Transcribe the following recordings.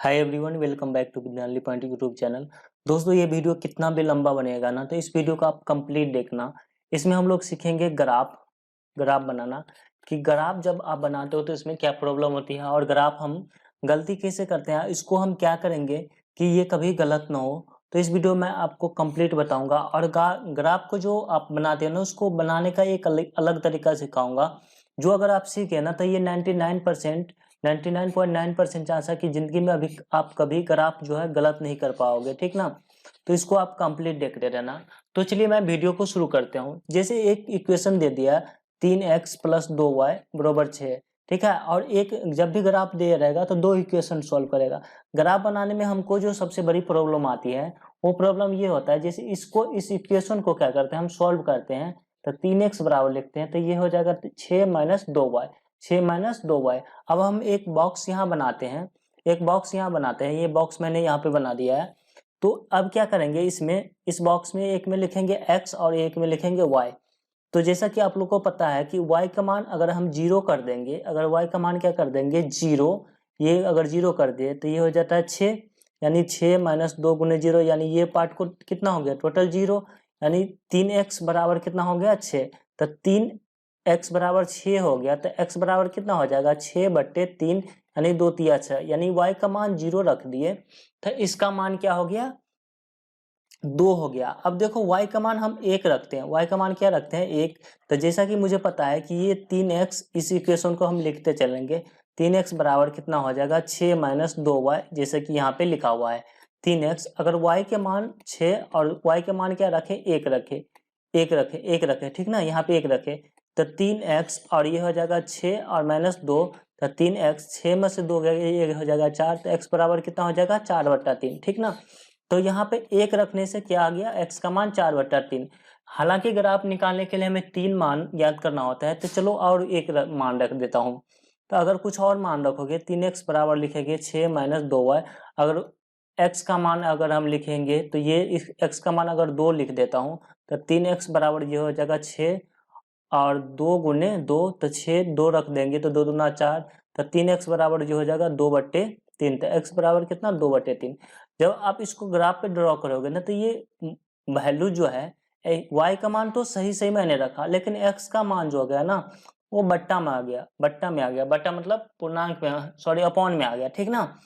Hi everyone, welcome back to Vigyanly point YouTube channel. दोस्तों, ये video कितना भी लंबा बनेगा ना, तो इस वीडियो को आप कंप्लीट देखना। इसमें हम लोग सीखेंगे ग्राफ ग्राफ बनाना, कि ग्राफ जब आप बनाते हो तो इसमें क्या प्रॉब्लम होती है और ग्राफ हम गलती कैसे करते हैं, इसको हम क्या करेंगे कि ये कभी गलत ना हो। तो इस वीडियो में आपको कंप्लीट बताऊंगा और ग्राफ को जो आप बनाते हैं ना, उसको बनाने का एक अलग तरीका सिखाऊंगा। जो अगर आप सीखे ना, तो ये 99.9% चांस है कि जिंदगी में अभी आप कभी ग्राफ जो है गलत नहीं कर पाओगे, ठीक ना। तो इसको आप कंप्लीट देखते रहना। तो चलिए मैं वीडियो को शुरू करते हूँ। जैसे एक इक्वेशन दे दिया 3x प्लस 2y बराबर 6, ठीक है। और एक जब भी ग्राफ दे रहेगा तो दो इक्वेशन सॉल्व करेगा। ग्राफ बनाने में हमको जो सबसे बड़ी प्रॉब्लम आती है, वो प्रॉब्लम ये होता है, जैसे इसको इस इक्वेशन को क्या करते हैं हम सॉल्व करते हैं, तो 3x बराबर लिखते हैं, तो ये हो जाएगा 6 माइनस 2y, 6 माइनस 2y। अब हम एक बॉक्स यहाँ बनाते हैं, ये बॉक्स मैंने यहाँ पे बना दिया है। तो अब क्या करेंगे, इसमें इस बॉक्स में एक में लिखेंगे x और एक में लिखेंगे y। तो जैसा कि आप लोग को पता है कि y का मान अगर हम जीरो कर देंगे, अगर y का मान क्या कर देंगे जीरो, ये अगर जीरो कर दिए तो ये हो जाता है 6, यानी 6 माइनस 2 गुने जीरो, यानी ये पार्ट को कितना हो गया टोटल जीरो, यानी 3x बराबर कितना हो गया 6। तो 3x बराबर 6 हो गया, तो x बराबर कितना हो जाएगा 6/3, यानी 2 तिया 6, यानी y का मान जीरो रख दिए, तो इसका मान क्या हो गया 2 हो गया। अब देखो y का मान हम 1 रखते हैं, y का मान क्या रखते हैं 1। तो जैसा कि मुझे पता है कि ये 3x, इस इक्वेशन को हम लिखते चलेंगे। 3x बराबर कितना हो जाएगा 6 माइनस 2y, जैसे कि यहाँ पे लिखा हुआ है 3x। अगर y के मान 6 और y के मान क्या रखे 1 रखे, 1 रखे, ठीक ना, यहाँ पे 1 रखे, तो 3x और ये हो जाएगा 6 और माइनस 2, तो 3x, 6 में से 2 गया, ये हो जाएगा 4, तो x बराबर कितना हो जाएगा 4/3, ठीक ना। तो यहाँ पे 1 रखने से क्या आ गया x का मान 4/3। हालांकि ग्राफ निकालने के लिए हमें 3 मान याद करना होता है, तो चलो और एक मान रख देता हूँ। तो अगर कुछ और मान रखोगे, 3x बराबर लिखेंगे 6 माइनस 2y। अगर x का मान अगर हम लिखेंगे तो ये इस x का मान अगर 2 लिख देता हूँ, तो 3x बराबर ये हो जाएगा 6 और 2 गुने 2, तो 6, 2 रख देंगे तो 2 दूना 4, तो 3x बराबर जो हो जाएगा 2/3, तो x बराबर कितना 2/3। जब आप इसको ग्राफ पे ड्रॉ करोगे ना, तो ये वैल्यू जो है y का मान तो सही सही मैंने रखा, लेकिन x का मान जो हो गया ना, वो बट्टा में आ गया, बट्टा मतलब पूर्णांक में, सॉरी अपॉन में आ गया, ठीक ना।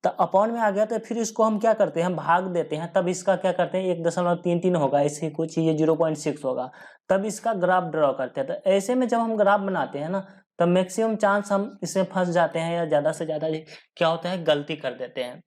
तो अपॉन में आ गया, तो फिर इसको हम क्या करते हैं भाग देते हैं, तब इसका क्या करते हैं 1.33 होगा, ऐसे ही कुछ, ये 0.6 होगा, तब इसका ग्राफ ड्रॉ करते हैं। तो ऐसे में जब हम ग्राफ बनाते हैं ना, तब मैक्सिमम चांस हम इसमें फंस जाते हैं, या ज्यादा से ज्यादा क्या होता है गलती कर देते हैं।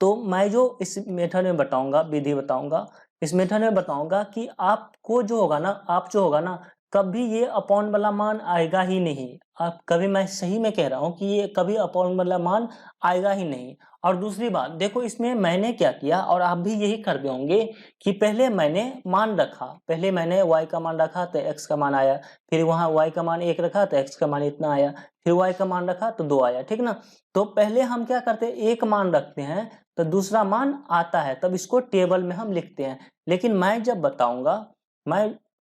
तो मैं जो इस मेथड में बताऊंगा, विधि बताऊंगा, इस मेथड में बताऊंगा कि आपको जो होगा ना, आप जो होगा ना, कभी ये अपॉन वाला मान आएगा ही नहीं। आप कभी, मैं सही में कह रहा हूं कि ये कभी अपॉन वाला मान आएगा ही नहीं। और दूसरी बात देखो, इसमें मैंने क्या किया और आप भी यही कर रहे होंगे कि पहले मैंने मान रखा, पहले मैंने y का मान रखा तो x का मान आया, फिर वहां y का मान 1 रखा तो x का मान इतना आया, फिर y का मान रखा तो 2 आया, ठीक ना। तो पहले हम क्या करते हैं, एक मान रखते हैं तो दूसरा मान आता है, तब इसको टेबल में हम लिखते हैं। लेकिन मैं जब बताऊंगा,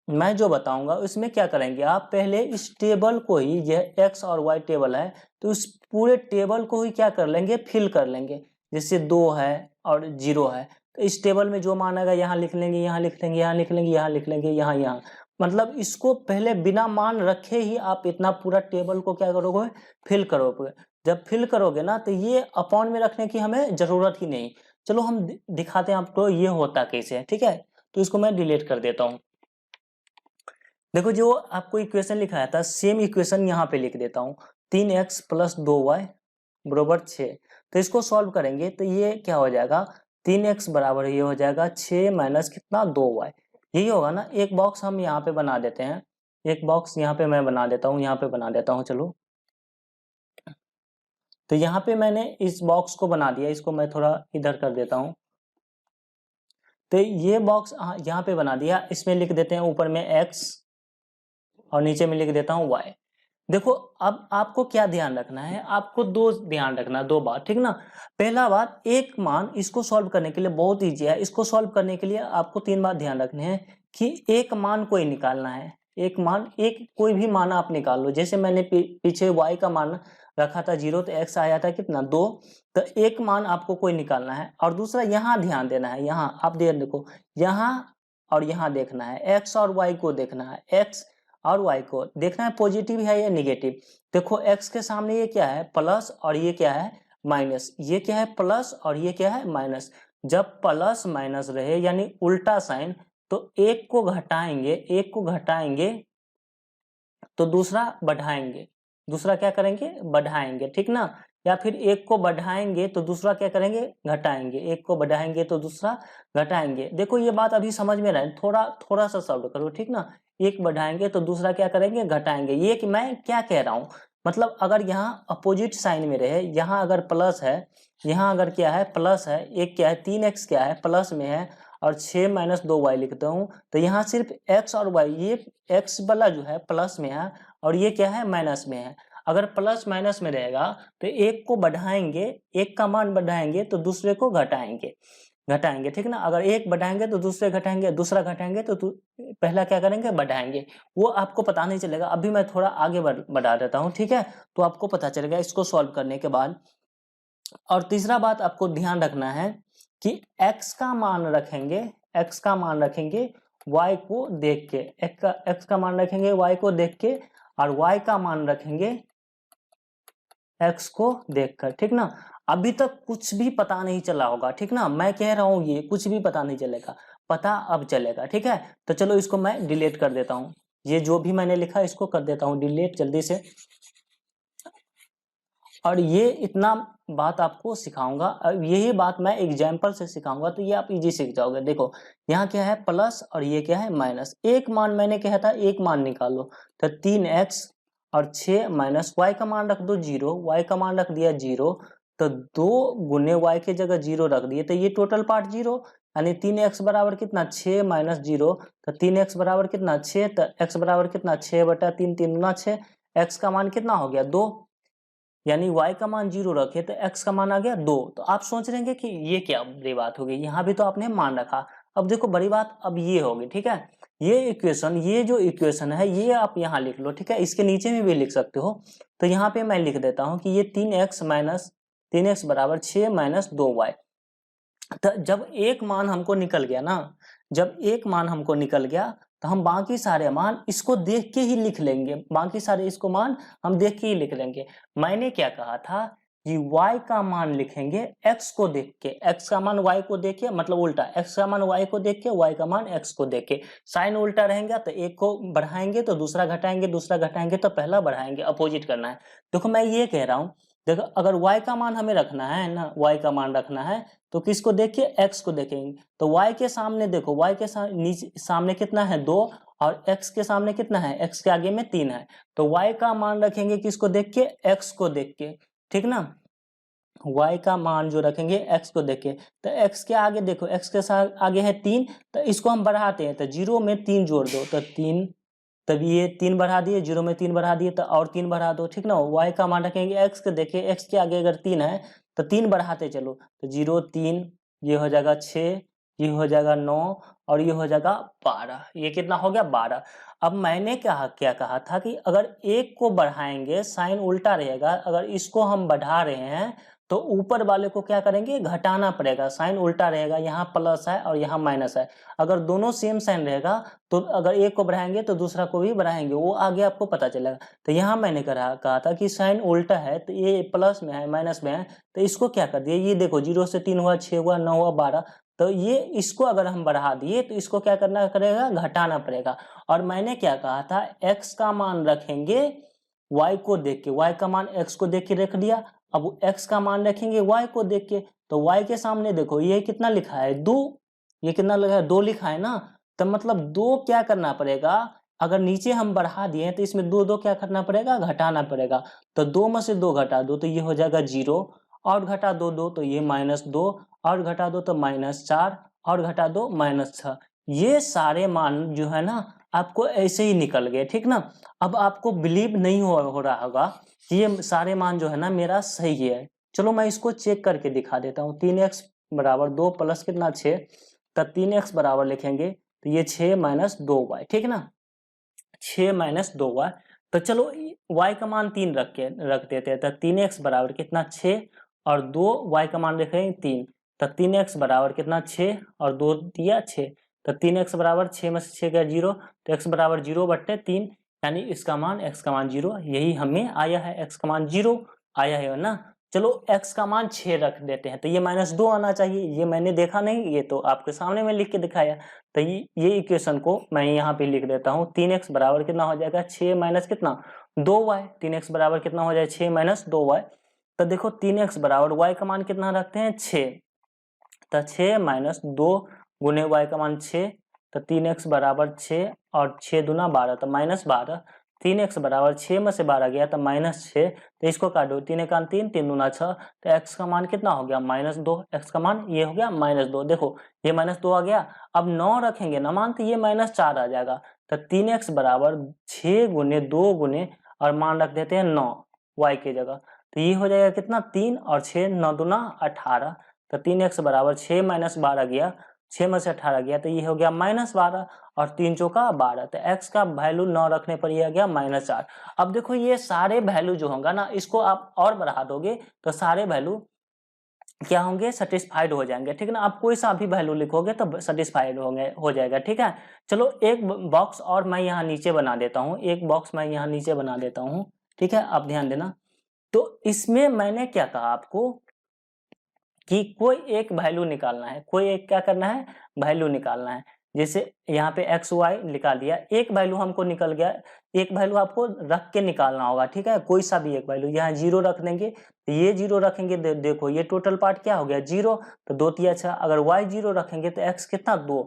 मैं जो बताऊंगा उसमें क्या करेंगे आप, पहले इस टेबल को ही, यह x और y टेबल है, तो उस पूरे टेबल को ही क्या कर लेंगे फिल कर लेंगे। जैसे 2 है और 0 है, तो इस टेबल में जो मान आएगा यहाँ लिख लेंगे, यहाँ लिख लेंगे, यहाँ लिख लेंगे, यहाँ लिख लेंगे, यहाँ, मतलब इसको पहले बिना मान रखे ही आप इतना पूरा टेबल को क्या करोगे फिल करोगे। जब फिल करोगे ना, तो ये अपॉन में रखने की हमें जरूरत ही नहीं। चलो हम दिखाते हैं आपको ये होता कैसे है, ठीक है। तो इसको मैं डिलीट कर देता हूँ। देखो, जो आपको इक्वेशन लिखाया था, सेम इक्वेशन यहाँ पे लिख देता हूँ, 3x प्लस 2y बरोबर 6। तो इसको सॉल्व करेंगे तो ये क्या हो जाएगा, 3x बराबर ये हो जाएगा 6 माइनस कितना 2y, यही होगा ना। एक बॉक्स हम यहाँ पे बना देते हैं, एक बॉक्स यहाँ पे मैं बना देता हूँ, यहाँ पे बना देता हूँ, चलो। तो यहाँ पे मैंने इस बॉक्स को बना दिया, इसको मैं थोड़ा इधर कर देता हूँ। तो ये बॉक्स यहाँ पे बना दिया, इसमें लिख देते हैं ऊपर में x और नीचे में लिख देता हूँ y। देखो, अब आपको क्या ध्यान रखना है, आपको ध्यान रखना दो बात, ठीक ना। पहला बात, एक मान इसको सॉल्व करने के लिए बहुत ईजी है। इसको सॉल्व करने के लिए आपको 3 बात ध्यान रखने हैं कि एक मान कोई निकालना है, एक मान, एक कोई भी मान आप निकाल लो। जैसे मैंने पीछे y का मान रखा था 0 तो x आया था कितना 2। तो एक मान आपको कोई निकालना है। और दूसरा यहाँ ध्यान देना है, यहाँ आप देखो यहाँ और यहाँ देखना है, x और y को देखना है, x और y को देखना है पॉजिटिव है या निगेटिव। देखो x के सामने ये क्या है प्लस और ये क्या है माइनस, ये क्या है प्लस और ये क्या है माइनस। जब प्लस माइनस रहे यानी उल्टा साइन, तो एक को घटाएंगे तो दूसरा बढ़ाएंगे, दूसरा क्या करेंगे बढ़ाएंगे, ठीक ना। या फिर एक को बढ़ाएंगे तो दूसरा क्या करेंगे घटाएंगे, एक को बढ़ाएंगे तो दूसरा घटाएंगे। देखो ये बात अभी समझ में रहा है, थोड़ा थोड़ा सा सॉल्व करो, ठीक ना। एक बढ़ाएंगे तो दूसरा क्या करेंगे घटाएंगे। ये कि मैं क्या कह रहा हूँ, मतलब अगर यहाँ अपोजिट साइन में रहे, यहाँ अगर प्लस है, यहाँ अगर क्या है प्लस है, एक क्या है 3x क्या है प्लस में है और 6 माइनस 2y लिखता हूँ, तो यहाँ सिर्फ x और y, ये x वाला जो है प्लस में है और ये क्या है माइनस में है। अगर प्लस माइनस में रहेगा तो एक को बढ़ाएंगे, एक का मान बढ़ाएंगे तो दूसरे को घटाएंगे, ठीक ना। अगर एक बढ़ाएंगे तो दूसरे घटाएंगे, दूसरा घटाएंगे तो पहला क्या करेंगे बढ़ाएंगे। वो आपको पता नहीं चलेगा, अभी मैं थोड़ा आगे बढ़ा देता हूँ, ठीक है, तो आपको पता चलेगा इसको सॉल्व करने के बाद। और तीसरा बात आपको ध्यान रखना है कि x का मान रखेंगे, x का मान रखेंगे y को देख के, x का मान रखेंगे y को देख के और y का मान रखेंगे x को देखकर, ठीक ना। अभी तक कुछ भी पता नहीं चला होगा, ठीक ना, मैं कह रहा हूं ये कुछ भी पता नहीं चलेगा, पता अब चलेगा, ठीक है। तो चलो इसको मैं डिलीट कर देता हूं, ये जो भी मैंने लिखा इसको कर देता हूं डिलीट जल्दी से। और ये इतना बात आपको सिखाऊंगा, यही बात मैं एग्जाम्पल से सिखाऊंगा तो ये आप इजी सीख जाओगे। देखो यहाँ क्या है प्लस और ये क्या है माइनस, एक मान मैंने कहा था एक मान निकालो, तो 3x और 6 माइनस y का मान रख दो 0, y का मान रख दिया 0, तो 2 गुने y के जगह 0 रख दिए, तो ये टोटल पार्ट 0, यानी 3x बराबर कितना 6 माइनस 0, तो 3x बराबर कितना 6, तो x बराबर कितना 6/3, 3 गुना 6, x का मान कितना हो गया 2, यानी y का मान 0 रखे तो x का मान आ गया 2। तो आप सोच रहे हैं कि ये क्या बड़ी बात होगी, यहाँ भी तो आपने मान रखा। अब देखो बड़ी बात अब ये होगी, ठीक है, ये इक्वेशन, ये जो इक्वेशन है ये आप यहाँ लिख लो, ठीक है, इसके नीचे में भी लिख सकते हो। तो यहाँ पे मैं लिख देता हूँ कि ये 3x बराबर 6 माइनस 2y। तो जब एक मान हमको निकल गया ना, जब एक मान हमको निकल गया तो हम बाकी सारे मान इसको देख के ही लिख लेंगे, बाकी सारे इसको मान हम देख के ही लिख लेंगे। मैंने क्या कहा था कि y का मान लिखेंगे x को देख के, x का मान y को देख के, मतलब उल्टा x का मान y को देख के, y का मान x को देख के। साइन उल्टा रहेगा तो एक को बढ़ाएंगे तो दूसरा घटाएंगे, दूसरा घटाएंगे तो पहला बढ़ाएंगे, अपोजिट करना है। देखो मैं ये कह रहा हूँ, देखो अगर y का मान हमें रखना है ना, y का मान रखना है तो किसको देखिए x को देखेंगे। तो y के सामने देखो, y के सामने कितना है 2 और x के सामने कितना है, x के आगे में 3 है, तो y का मान रखेंगे किसको देख के, x को देख के, ठीक ना। y का मान जो रखेंगे x को देख के, तो x के आगे देखो, x के साथ आगे है 3, तो इसको हम बढ़ाते हैं, तो 0 में 3 जोड़ दो तो 3, तब ये 3 बढ़ा दिए, 0 में 3 बढ़ा दिए तो और 3 बढ़ा दो, ठीक ना। y का मान रखेंगे x के देखे, x के आगे अगर 3 है तो 3 बढ़ाते चलो, तो 0 3, ये हो जाएगा 6, ये हो जाएगा 9 और ये हो जाएगा 12, ये कितना हो गया 12। अब मैंने क्या कहा था कि अगर एक को बढ़ाएंगे साइन उल्टा रहेगा, अगर इसको हम बढ़ा रहे हैं तो ऊपर वाले को क्या करेंगे घटाना पड़ेगा, साइन उल्टा रहेगा, यहाँ प्लस है और यहाँ माइनस है। अगर दोनों सेम साइन रहेगा तो अगर एक को बढ़ाएंगे तो दूसरा को भी बढ़ाएंगे, वो आगे आपको पता चलेगा। तो यहाँ मैंने कहा था कि साइन उल्टा है तो ये प्लस में है माइनस में है, तो इसको क्या कर दिया, ये देखो 0 से 3 हुआ, 6 हुआ, 9 हुआ, 12, तो ये इसको अगर हम बढ़ा दिए तो इसको क्या करना पड़ेगा घटाना पड़ेगा। और मैंने क्या कहा था x का मान रखेंगे y को देख के, y का मान x को देख के रख दिया, अब x का मान रखेंगे y को देख के, तो y के सामने देखो ये कितना लिखा है 2, ये कितना लिखा है 2 लिखा है ना, तो मतलब 2 क्या करना पड़ेगा, अगर नीचे हम बढ़ा दिए तो इसमें 2 क्या करना पड़ेगा घटाना पड़ेगा, तो 2 में से 2 घटा दो तो ये हो जाएगा 0, और घटा दो 2 तो ये -2, और घटा दो तो -4, और घटा दो -6। ये सारे मान जो है ना आपको ऐसे ही निकल गए, ठीक ना। अब आपको बिलीव नहीं हो रहा होगा कि ये सारे मान जो है ना मेरा सही है। चलो मैं इसको चेक करके दिखा देता हूँ। 3x बराबर 2 प्लस कितना 6, तब 3x बराबर लिखेंगे तो ये 6 माइनस 2y, ठीक ना, 6 माइनस 2y। तो चलो y का मान 3 रख देते हैं, तो 3x बराबर कितना 6 और 2 y का मान रखेंगे 3, तो 3x बराबर कितना 6 और 2 दिया 6, तो 3x बराबर 6 में से 6 गया 0, तो x बराबर 0/3, यानी इसका मान x का मान 0, यही हमें आया है, x का मान 0 आया है ना। चलो x का मान 6 रख देते हैं, तो ये -2 आना चाहिए, ये मैंने देखा नहीं, ये तो आपके सामने में लिख के दिखाया। तो ये इक्वेशन को मैं यहाँ पे लिख देता हूँ, 3x बराबर कितना हो जाएगा 6 माइनस कितना 2y, 3x बराबर कितना हो जाए 6 माइनस 2y। तो देखो 3x बराबर y का मान कितना रखते हैं 6, तो 6 माइनस 2 गुने y का मान 6, तो 3x बराबर 6 और 6 दूना 12, तो -12, 3x बराबर 6 में से 12 गया तो -6, तो इसको काटो, 3 एक 3, 3 दूना 6, तो x का मान कितना हो गया -2, x का मान ये हो गया -2, देखो ये -2 आ गया। अब 9 रखेंगे ना मान, तो ये -4 आ जाएगा, तो 3x बराबर 6 गुने 2 गुने और मान रख देते हैं 9 y की जगह, तो ये हो जाएगा कितना 3 और 6 9 दूना 18, तो 3x बराबर 6 माइनस 12 गया, 6 में से 18 गया, तो ये हो गया -12 और 3 चौका 12, तो x का वैल्यू 9 रखने पर ये आ गया -4। अब देखो ये सारे वैल्यू जो होगा ना, इसको आप और बढ़ा दोगे तो सारे वैल्यू क्या होंगे सेटिस्फाइड हो जाएंगे, ठीक है ना। आप कोई सा भी वैल्यू लिखोगे तो सेटिस्फाइड हो जाएगा, ठीक है। चलो एक बॉक्स और मैं यहाँ नीचे बना देता हूँ, एक बॉक्स मैं यहाँ नीचे बना देता हूँ, ठीक है, आप ध्यान देना। तो इसमें मैंने क्या कहा आपको कि कोई एक वैल्यू निकालना है, कोई एक क्या करना है वैल्यू निकालना है। जैसे यहाँ पे एक्स वाई निकाल दिया, एक वैल्यू हमको निकल गया, एक वैल्यू आपको रख के निकालना होगा, ठीक है, कोई सा भी एक वैल्यू। यहाँ 0 रख देंगे, तो ये 0 रखेंगे, देखो ये टोटल पार्ट क्या हो गया 0, तो 2 तिया 6, अगर y 0 रखेंगे तो x कितना 2।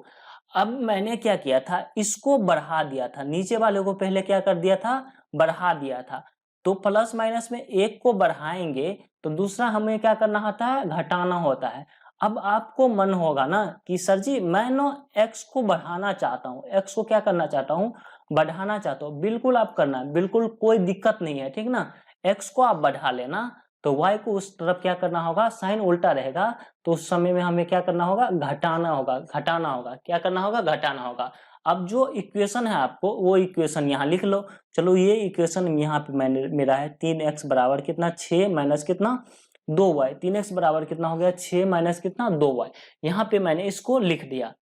अब मैंने क्या किया था, इसको बढ़ा दिया था, नीचे वाले को पहले क्या कर दिया था बढ़ा दिया था, तो प्लस माइनस में एक को बढ़ाएंगे तो दूसरा हमें क्या करना होता है घटाना होता है। अब आपको मन होगा ना कि सर जी मैं ना x को बढ़ाना चाहता हूँ, x को क्या करना चाहता हूँ बढ़ाना चाहता हूँ, बिल्कुल आप करना, बिल्कुल कोई दिक्कत नहीं है, ठीक ना। x को आप बढ़ा लेना, तो y को उस तरफ क्या करना होगा, साइन उल्टा रहेगा, तो उस समय में हमें क्या करना होगा घटाना होगा, घटाना होगा, क्या करना होगा घटाना होगा। अब जो इक्वेशन है आपको वो इक्वेशन यहाँ लिख लो। चलो ये इक्वेशन यहाँ पे मैंने मेरा है 3x बराबर कितना 6 माइनस कितना 2y, 3x बराबर कितना हो गया 6 माइनस कितना 2y, यहाँ पे मैंने इसको लिख दिया।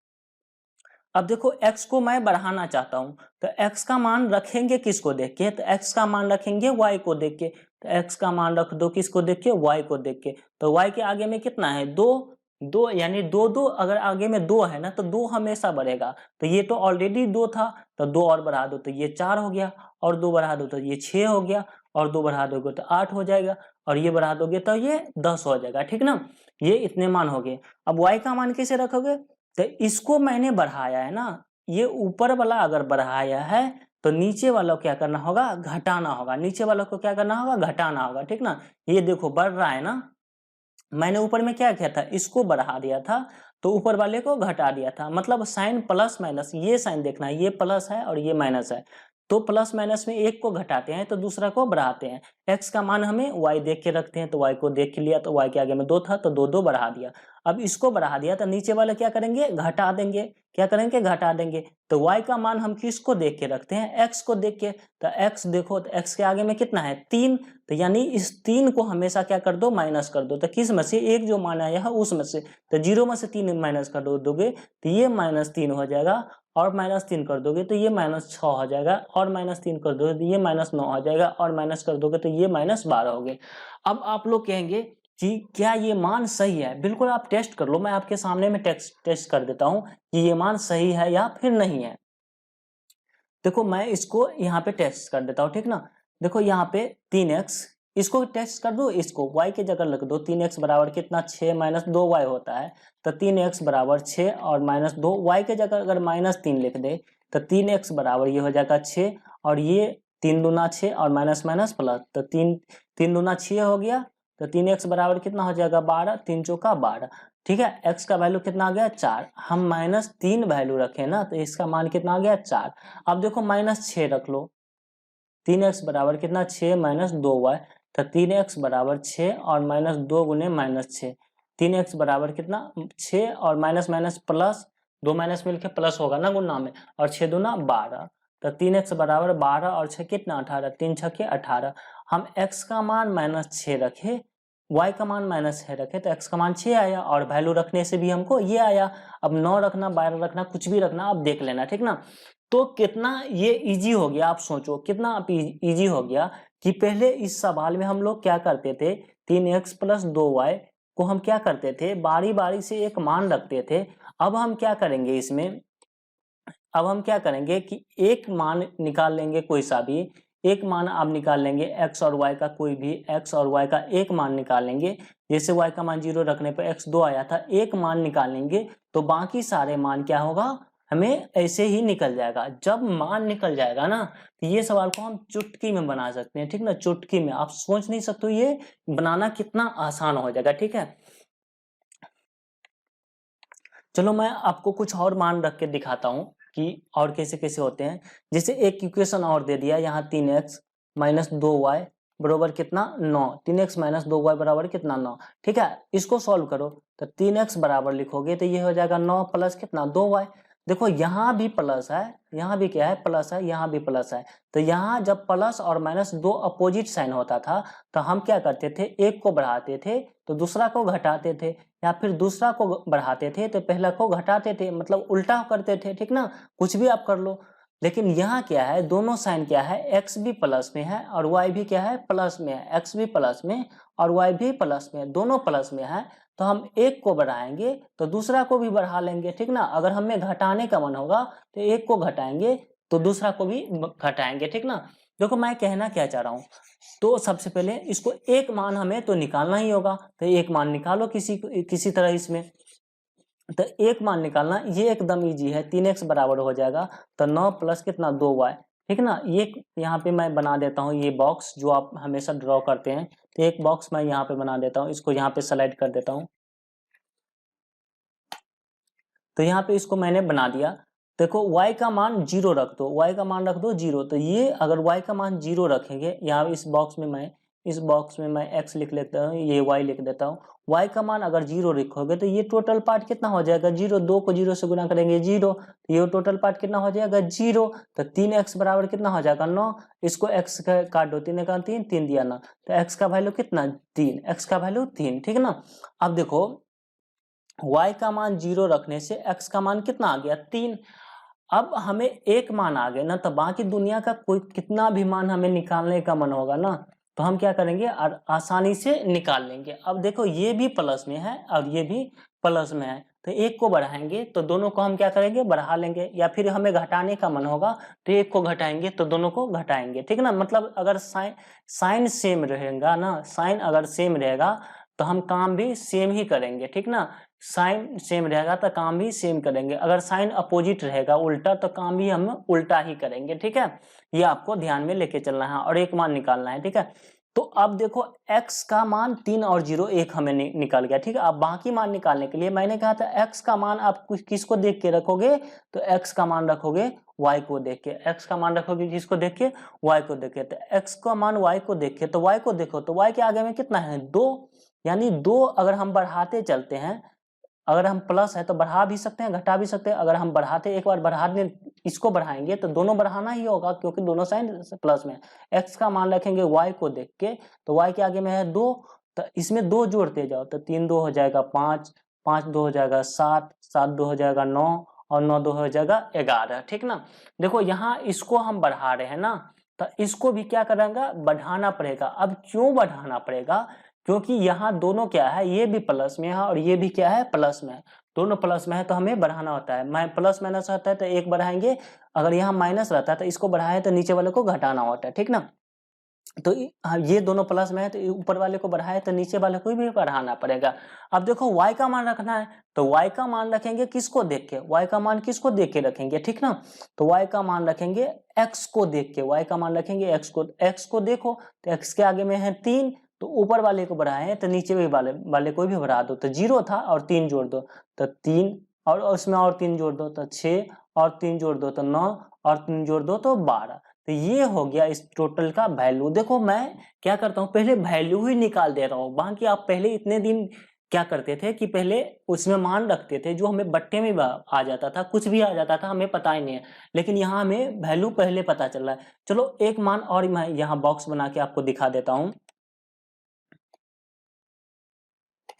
अब देखो x को मैं बढ़ाना चाहता हूँ, तो x का मान रखेंगे किसको देख के, तो x का मान रखेंगे y को देख के, तो x का मान रख दो किसको देख के y को देख के, तो y के आगे में कितना है 2, 2 यानी 2 2, अगर आगे में 2 है ना तो 2 हमेशा बढ़ेगा, तो ये तो ऑलरेडी 2 था, तो 2 और बढ़ा दो तो ये 4 हो गया, और 2 बढ़ा दो तो ये 6 हो गया, और 2 बढ़ा दोगे तो 8 हो जाएगा, और ये बढ़ा दोगे तो ये 10 हो जाएगा, ठीक ना। ये इतने मान हो गए। अब y का मान कैसे रखोगे, तो इसको मैंने बढ़ाया है ना, ये ऊपर वाला अगर बढ़ाया है तो नीचे वाला को क्या करना होगा घटाना होगा, नीचे वाला को क्या करना होगा घटाना होगा, ठीक ना। ये देखो बढ़ रहा है ना, मैंने ऊपर में क्या किया था इसको बढ़ा दिया था, तो ऊपर वाले को घटा दिया था, मतलब साइन प्लस माइनस, ये साइन देखना है, ये प्लस है और ये माइनस है, तो प्लस माइनस में एक को घटाते हैं तो दूसरा को बढ़ाते हैं। x का मान हमें y देख के रखते हैं, तो y को देख के लिया, तो y के आगे में 2 था तो 2 2 बढ़ा दिया। अब इसको बढ़ा दिया तो नीचे वाले क्या करेंगे घटा देंगे, क्या करेंगे घटा देंगे, तो y का मान हम किसको देख के रखते हैं x को देख के, तो x देखो तो x के आगे में कितना है 3, तो यानी इस 3 को हमेशा क्या कर दो माइनस कर दो, तो किस में से एक जो मान आया है उसमें से, तो 0 में से 3 माइनस कर दोगे तो ये -3 हो जाएगा, और -3 कर दोगे तो ये -6 हो जाएगा, और -3 कर दोगे तो ये -9 हो जाएगा, और माइनस कर दोगे तो ये -12 हो गए। अब आप लोग कहेंगे कि क्या ये मान सही है, बिल्कुल आप टेस्ट कर लो, मैं आपके सामने में टेस्ट कर देता हूं कि ये मान सही है या फिर नहीं है। देखो मैं इसको यहाँ पे टेस्ट कर देता हूँ, ठीक ना। देखो यहाँ पे 3x, इसको टेस्ट कर दो, इसको y के जगह लिख दो, 3x बराबर कितना 6 माइनस 2y होता है, तो 3x बराबर 6 और -2, y के जगह अगर -3 लिख दे तो 3x बराबर ये हो जाएगा 6, और ये 3 दूना 6 और माइनस माइनस प्लस, तो 3 दूना 6 हो गया, तो 3x बराबर कितना हो जाएगा 12, 3 चौका 12, ठीक है। x का वैल्यू कितना आ गया 4, हम -3 वैल्यू रखे ना तो इसका मान कितना आ गया 4। अब देखो -6 रख लो, 3x बराबर कितना 6 माइनस 2y, तो 3x बराबर 6 और -2 गुने -6, 3x बराबर कितना 6 और माइनस माइनस प्लस, 2 माइनस मिलके प्लस होगा ना गुना में, और 6 दूना 12, तो 3x बराबर 12 और 6 कितना 18, 3 छक्के 18। हम x का मान -6 रखे, y का मान -6 रखे तो x का मान 6 आया और वैल्यू रखने से भी हमको ये आया। अब 9 रखना 12 रखना कुछ भी रखना आप देख लेना, ठीक ना। तो कितना ये इजी हो गया, आप सोचो कितना आप इजी हो गया कि पहले इस सवाल में हम लोग क्या करते थे, 3x + 2y को हम क्या करते थे, बारी बारी से एक मान रखते थे। अब हम क्या करेंगे इसमें, अब हम क्या करेंगे कि एक मान निकाल लेंगे, कोई सा भी एक मान आप निकाल लेंगे, x और y का कोई भी x और y का एक मान निकाल लेंगे। जैसे y का मान 0 रखने पर x 2 आया था, एक मान निकाल लेंगे तो बाकी सारे मान क्या होगा, हमें ऐसे ही निकल जाएगा। जब मान निकल जाएगा ना तो ये सवाल को हम चुटकी में बना सकते हैं, ठीक ना, चुटकी में। आप सोच नहीं सकते ये बनाना कितना आसान हो जाएगा, ठीक है। चलो मैं आपको कुछ और मान रख के दिखाता हूँ कि और कैसे कैसे होते हैं। जैसे एक इक्वेशन और दे दिया यहाँ, 3x - 2y बराबर कितना 9, 3x - 2y बराबर कितना 9, ठीक है। इसको सॉल्व करो तो 3x बराबर लिखोगे तो ये हो जाएगा 9 प्लस कितना 2y। देखो यहाँ भी प्लस है, यहाँ भी क्या है प्लस है, यहाँ भी प्लस है। तो यहाँ जब प्लस और माइनस दो अपोजिट साइन होता था तो हम क्या करते थे, एक को बढ़ाते थे तो दूसरा को घटाते थे, या फिर दूसरा को बढ़ाते थे तो पहला को घटाते थे, मतलब उल्टा करते थे, ठीक ना। कुछ भी आप कर लो। लेकिन यहाँ क्या है, दोनों साइन क्या है, x भी प्लस में है और y भी क्या है प्लस में है, x भी प्लस में और y भी प्लस में, दोनों प्लस में है। तो हम एक को बढ़ाएंगे तो दूसरा को भी बढ़ा लेंगे, ठीक ना। अगर हमें घटाने का मन होगा तो एक को घटाएंगे तो दूसरा को भी घटाएंगे, ठीक ना। देखो मैं कहना क्या चाह रहा हूँ, तो सबसे पहले इसको एक मान हमें तो निकालना ही होगा, तो एक मान निकालो किसी तरह इसमें। तो एक मान निकालना ये एकदम इजी है, 3x बराबर हो जाएगा तो 9 प्लस कितना 2y, ठीक ना। ये यहाँ पे मैं बना देता हूँ ये बॉक्स जो आप हमेशा ड्रॉ करते हैं, तो एक बॉक्स मैं यहाँ पे बना देता हूँ, इसको यहाँ पे स्लाइड कर देता हूँ। तो यहाँ पे इसको मैंने बना दिया। देखो y का मान 0 रख दो, y का मान रख दो 0। तो ये अगर y का मान 0 रखेंगे, यहाँ इस बॉक्स में मैं x लिख लेता हूँ, ये y लिख देता हूँ। y का मान अगर 0 रखोगे तो ये टोटल पार्ट कितना हो जाएगा 0, 2 को 0 से गुना करेंगे 0, तो ये टोटल पार्ट कितना हो जाएगा 0। तो 3x बराबर कितना हो जाएगा 9, इसको x का काट दो, 3 का 3, 3 दिया ना, तो x का वैल्यू कितना 3, x का वैल्यू 3, ठीक ना। अब देखो y का मान 0 रखने से x का मान कितना आ गया 3। अब हमें एक मान आ गया ना, तो बाकी दुनिया का कोई कितना भी मान हमें निकालने का मन होगा ना तो हम क्या करेंगे, आसानी से निकाल लेंगे। अब देखो ये भी प्लस में है और ये भी प्लस में है, तो एक को बढ़ाएंगे तो दोनों को हम क्या करेंगे बढ़ा लेंगे, या फिर हमें घटाने का मन होगा तो एक को घटाएंगे तो दोनों को घटाएंगे, ठीक ना। मतलब अगर साइन सेम रहेगा ना, साइन अगर सेम रहेगा तो हम काम भी सेम ही करेंगे, ठीक ना। साइन सेम रहेगा तो काम भी सेम करेंगे, अगर साइन अपोजिट रहेगा उल्टा तो काम भी हम उल्टा ही करेंगे, ठीक है। ये आपको ध्यान में लेके चलना है और एक मान निकालना है, ठीक है। तो अब देखो x का मान 3 और 0 एक हमें निकल गया, ठीक है। अब बाकी मान निकालने के लिए मैंने कहा था x का मान आप किसको देख के रखोगे, तो x का मान रखोगे y को देख के, x का मान रखोगे किसको देख के, y को देख के। तो x का मान y को देख के, तो y को देखो तो y के आगे में कितना है 2, यानी 2 अगर हम बढ़ाते चलते हैं, अगर हम प्लस है तो बढ़ा भी सकते हैं घटा भी सकते हैं। अगर हम बढ़ाते एक बार बढ़ाने इसको बढ़ाएंगे तो दोनों बढ़ाना ही होगा क्योंकि दोनों साइन प्लस में। x का मान रखेंगे y को देख के, तो y के आगे में है 2, तो इसमें 2 जोड़ते जाओ तो 3 2 हो जाएगा 5, 5 2 हो जाएगा 7, 7 2 हो जाएगा 9 और 9 2 हो जाएगा 11, ठीक ना। देखो यहाँ इसको हम बढ़ा रहे हैं ना, तो इसको भी क्या करेंगे बढ़ाना पड़ेगा। अब क्यों बढ़ाना पड़ेगा, क्योंकि यहाँ दोनों क्या है, ये भी प्लस में है और ये भी क्या है प्लस में है, दोनों प्लस में है तो हमें बढ़ाना होता है। मैं प्लस माइनस होता है तो एक बढ़ाएंगे, अगर यहाँ माइनस रहता है तो इसको बढ़ाए तो नीचे वाले को घटाना होता है, ठीक ना। तो ये दोनों प्लस में है तो ऊपर वाले को बढ़ाए तो नीचे वाले को भी बढ़ाना पड़ेगा। अब देखो y का मान रखना है तो y का मान रखेंगे किसको देख के, y का मान किसको देख के रखेंगे, ठीक ना। तो y का मान रखेंगे x को देख के, y का मान रखेंगे x को देखो तो x के आगे में है 3, तो ऊपर वाले को बढ़ाए तो नीचे वाले को भी बढ़ा दो, तो 0 था और 3 जोड़ दो तो 3 और उसमें और 3 जोड़ दो तो 6 और 3 जोड़ दो तो 9 और 3 जोड़ दो तो 12। तो ये हो गया इस टोटल का वैल्यू। देखो मैं क्या करता हूँ पहले वैल्यू ही निकाल दे रहा हूँ, बाकी आप पहले इतने दिन क्या करते थे कि पहले उसमें मान रखते थे जो हमें बट्टे में आ जाता था, कुछ भी आ जाता था, हमें पता ही नहीं है, लेकिन यहाँ हमें वैल्यू पहले पता चल रहा है। चलो एक मान और मैं यहाँ बॉक्स बना के आपको दिखा देता हूँ।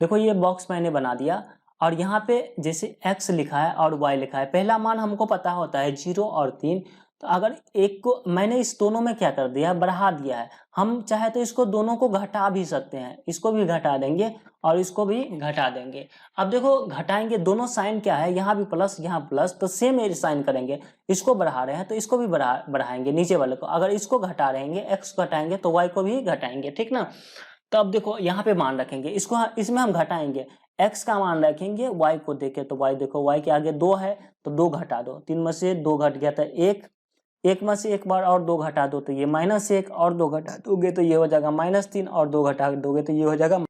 देखो ये बॉक्स मैंने बना दिया और यहाँ पे जैसे x लिखा है और y लिखा है, पहला मान हमको पता होता है 0 और 3। तो अगर एक को मैंने इस दोनों में क्या कर दिया है, बढ़ा दिया है। हम चाहे तो इसको दोनों को घटा भी सकते हैं, इसको भी घटा देंगे और इसको भी घटा देंगे। अब देखो घटाएंगे, दोनों साइन क्या है, यहाँ भी प्लस यहाँ प्लस, तो सेम साइन करेंगे। इसको बढ़ा रहे हैं तो इसको भी बढ़ाएंगे नीचे वाले को, अगर इसको घटा रहेंगे x घटाएंगे तो y को भी घटाएंगे, ठीक ना। तो अब देखो यहाँ पे मान रखेंगे, इसको इसमें हम घटाएंगे, x का मान रखेंगे y को देखे तो y देखो y के आगे 2 है तो 2 घटा दो, 3 में से 2 घट गया था 1, 1 में से एक बार और 2 घटा दो तो ये -1, और 2 घटा दोगे तो ये हो जाएगा -3, और 2 घटा दोगे तो ये हो जाएगा।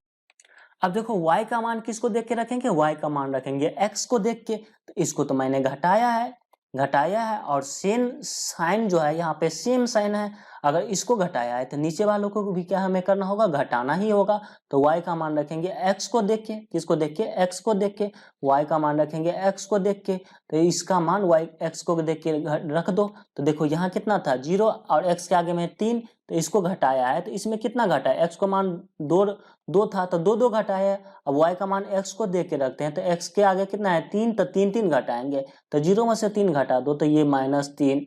अब देखो y का मान किसको देख के रखेंगे, y का मान रखेंगे x को देख के, तो इसको तो मैंने घटाया है और सेम साइन जो है यहाँ पे सेम साइन है, अगर इसको घटाया है तो नीचे वालों को भी क्या हमें करना होगा, घटाना ही होगा। तो y का मान रखेंगे x को देख के, किसको देख के, x को देख के, y का मान रखेंगे x को देख के, तो इसका मान y x को देख के रख दो। तो देखो यहाँ कितना था 0 और x के आगे में 3, तो इसको घटाया है तो इसमें कितना घटा है, x को मान 2 था तो 2 घटाया है। अब y का मान x को देख के रखते हैं तो x के आगे कितना है 3, तो 3 घटाएंगे, तो 0 में से 3 घटा दो तो ये -3,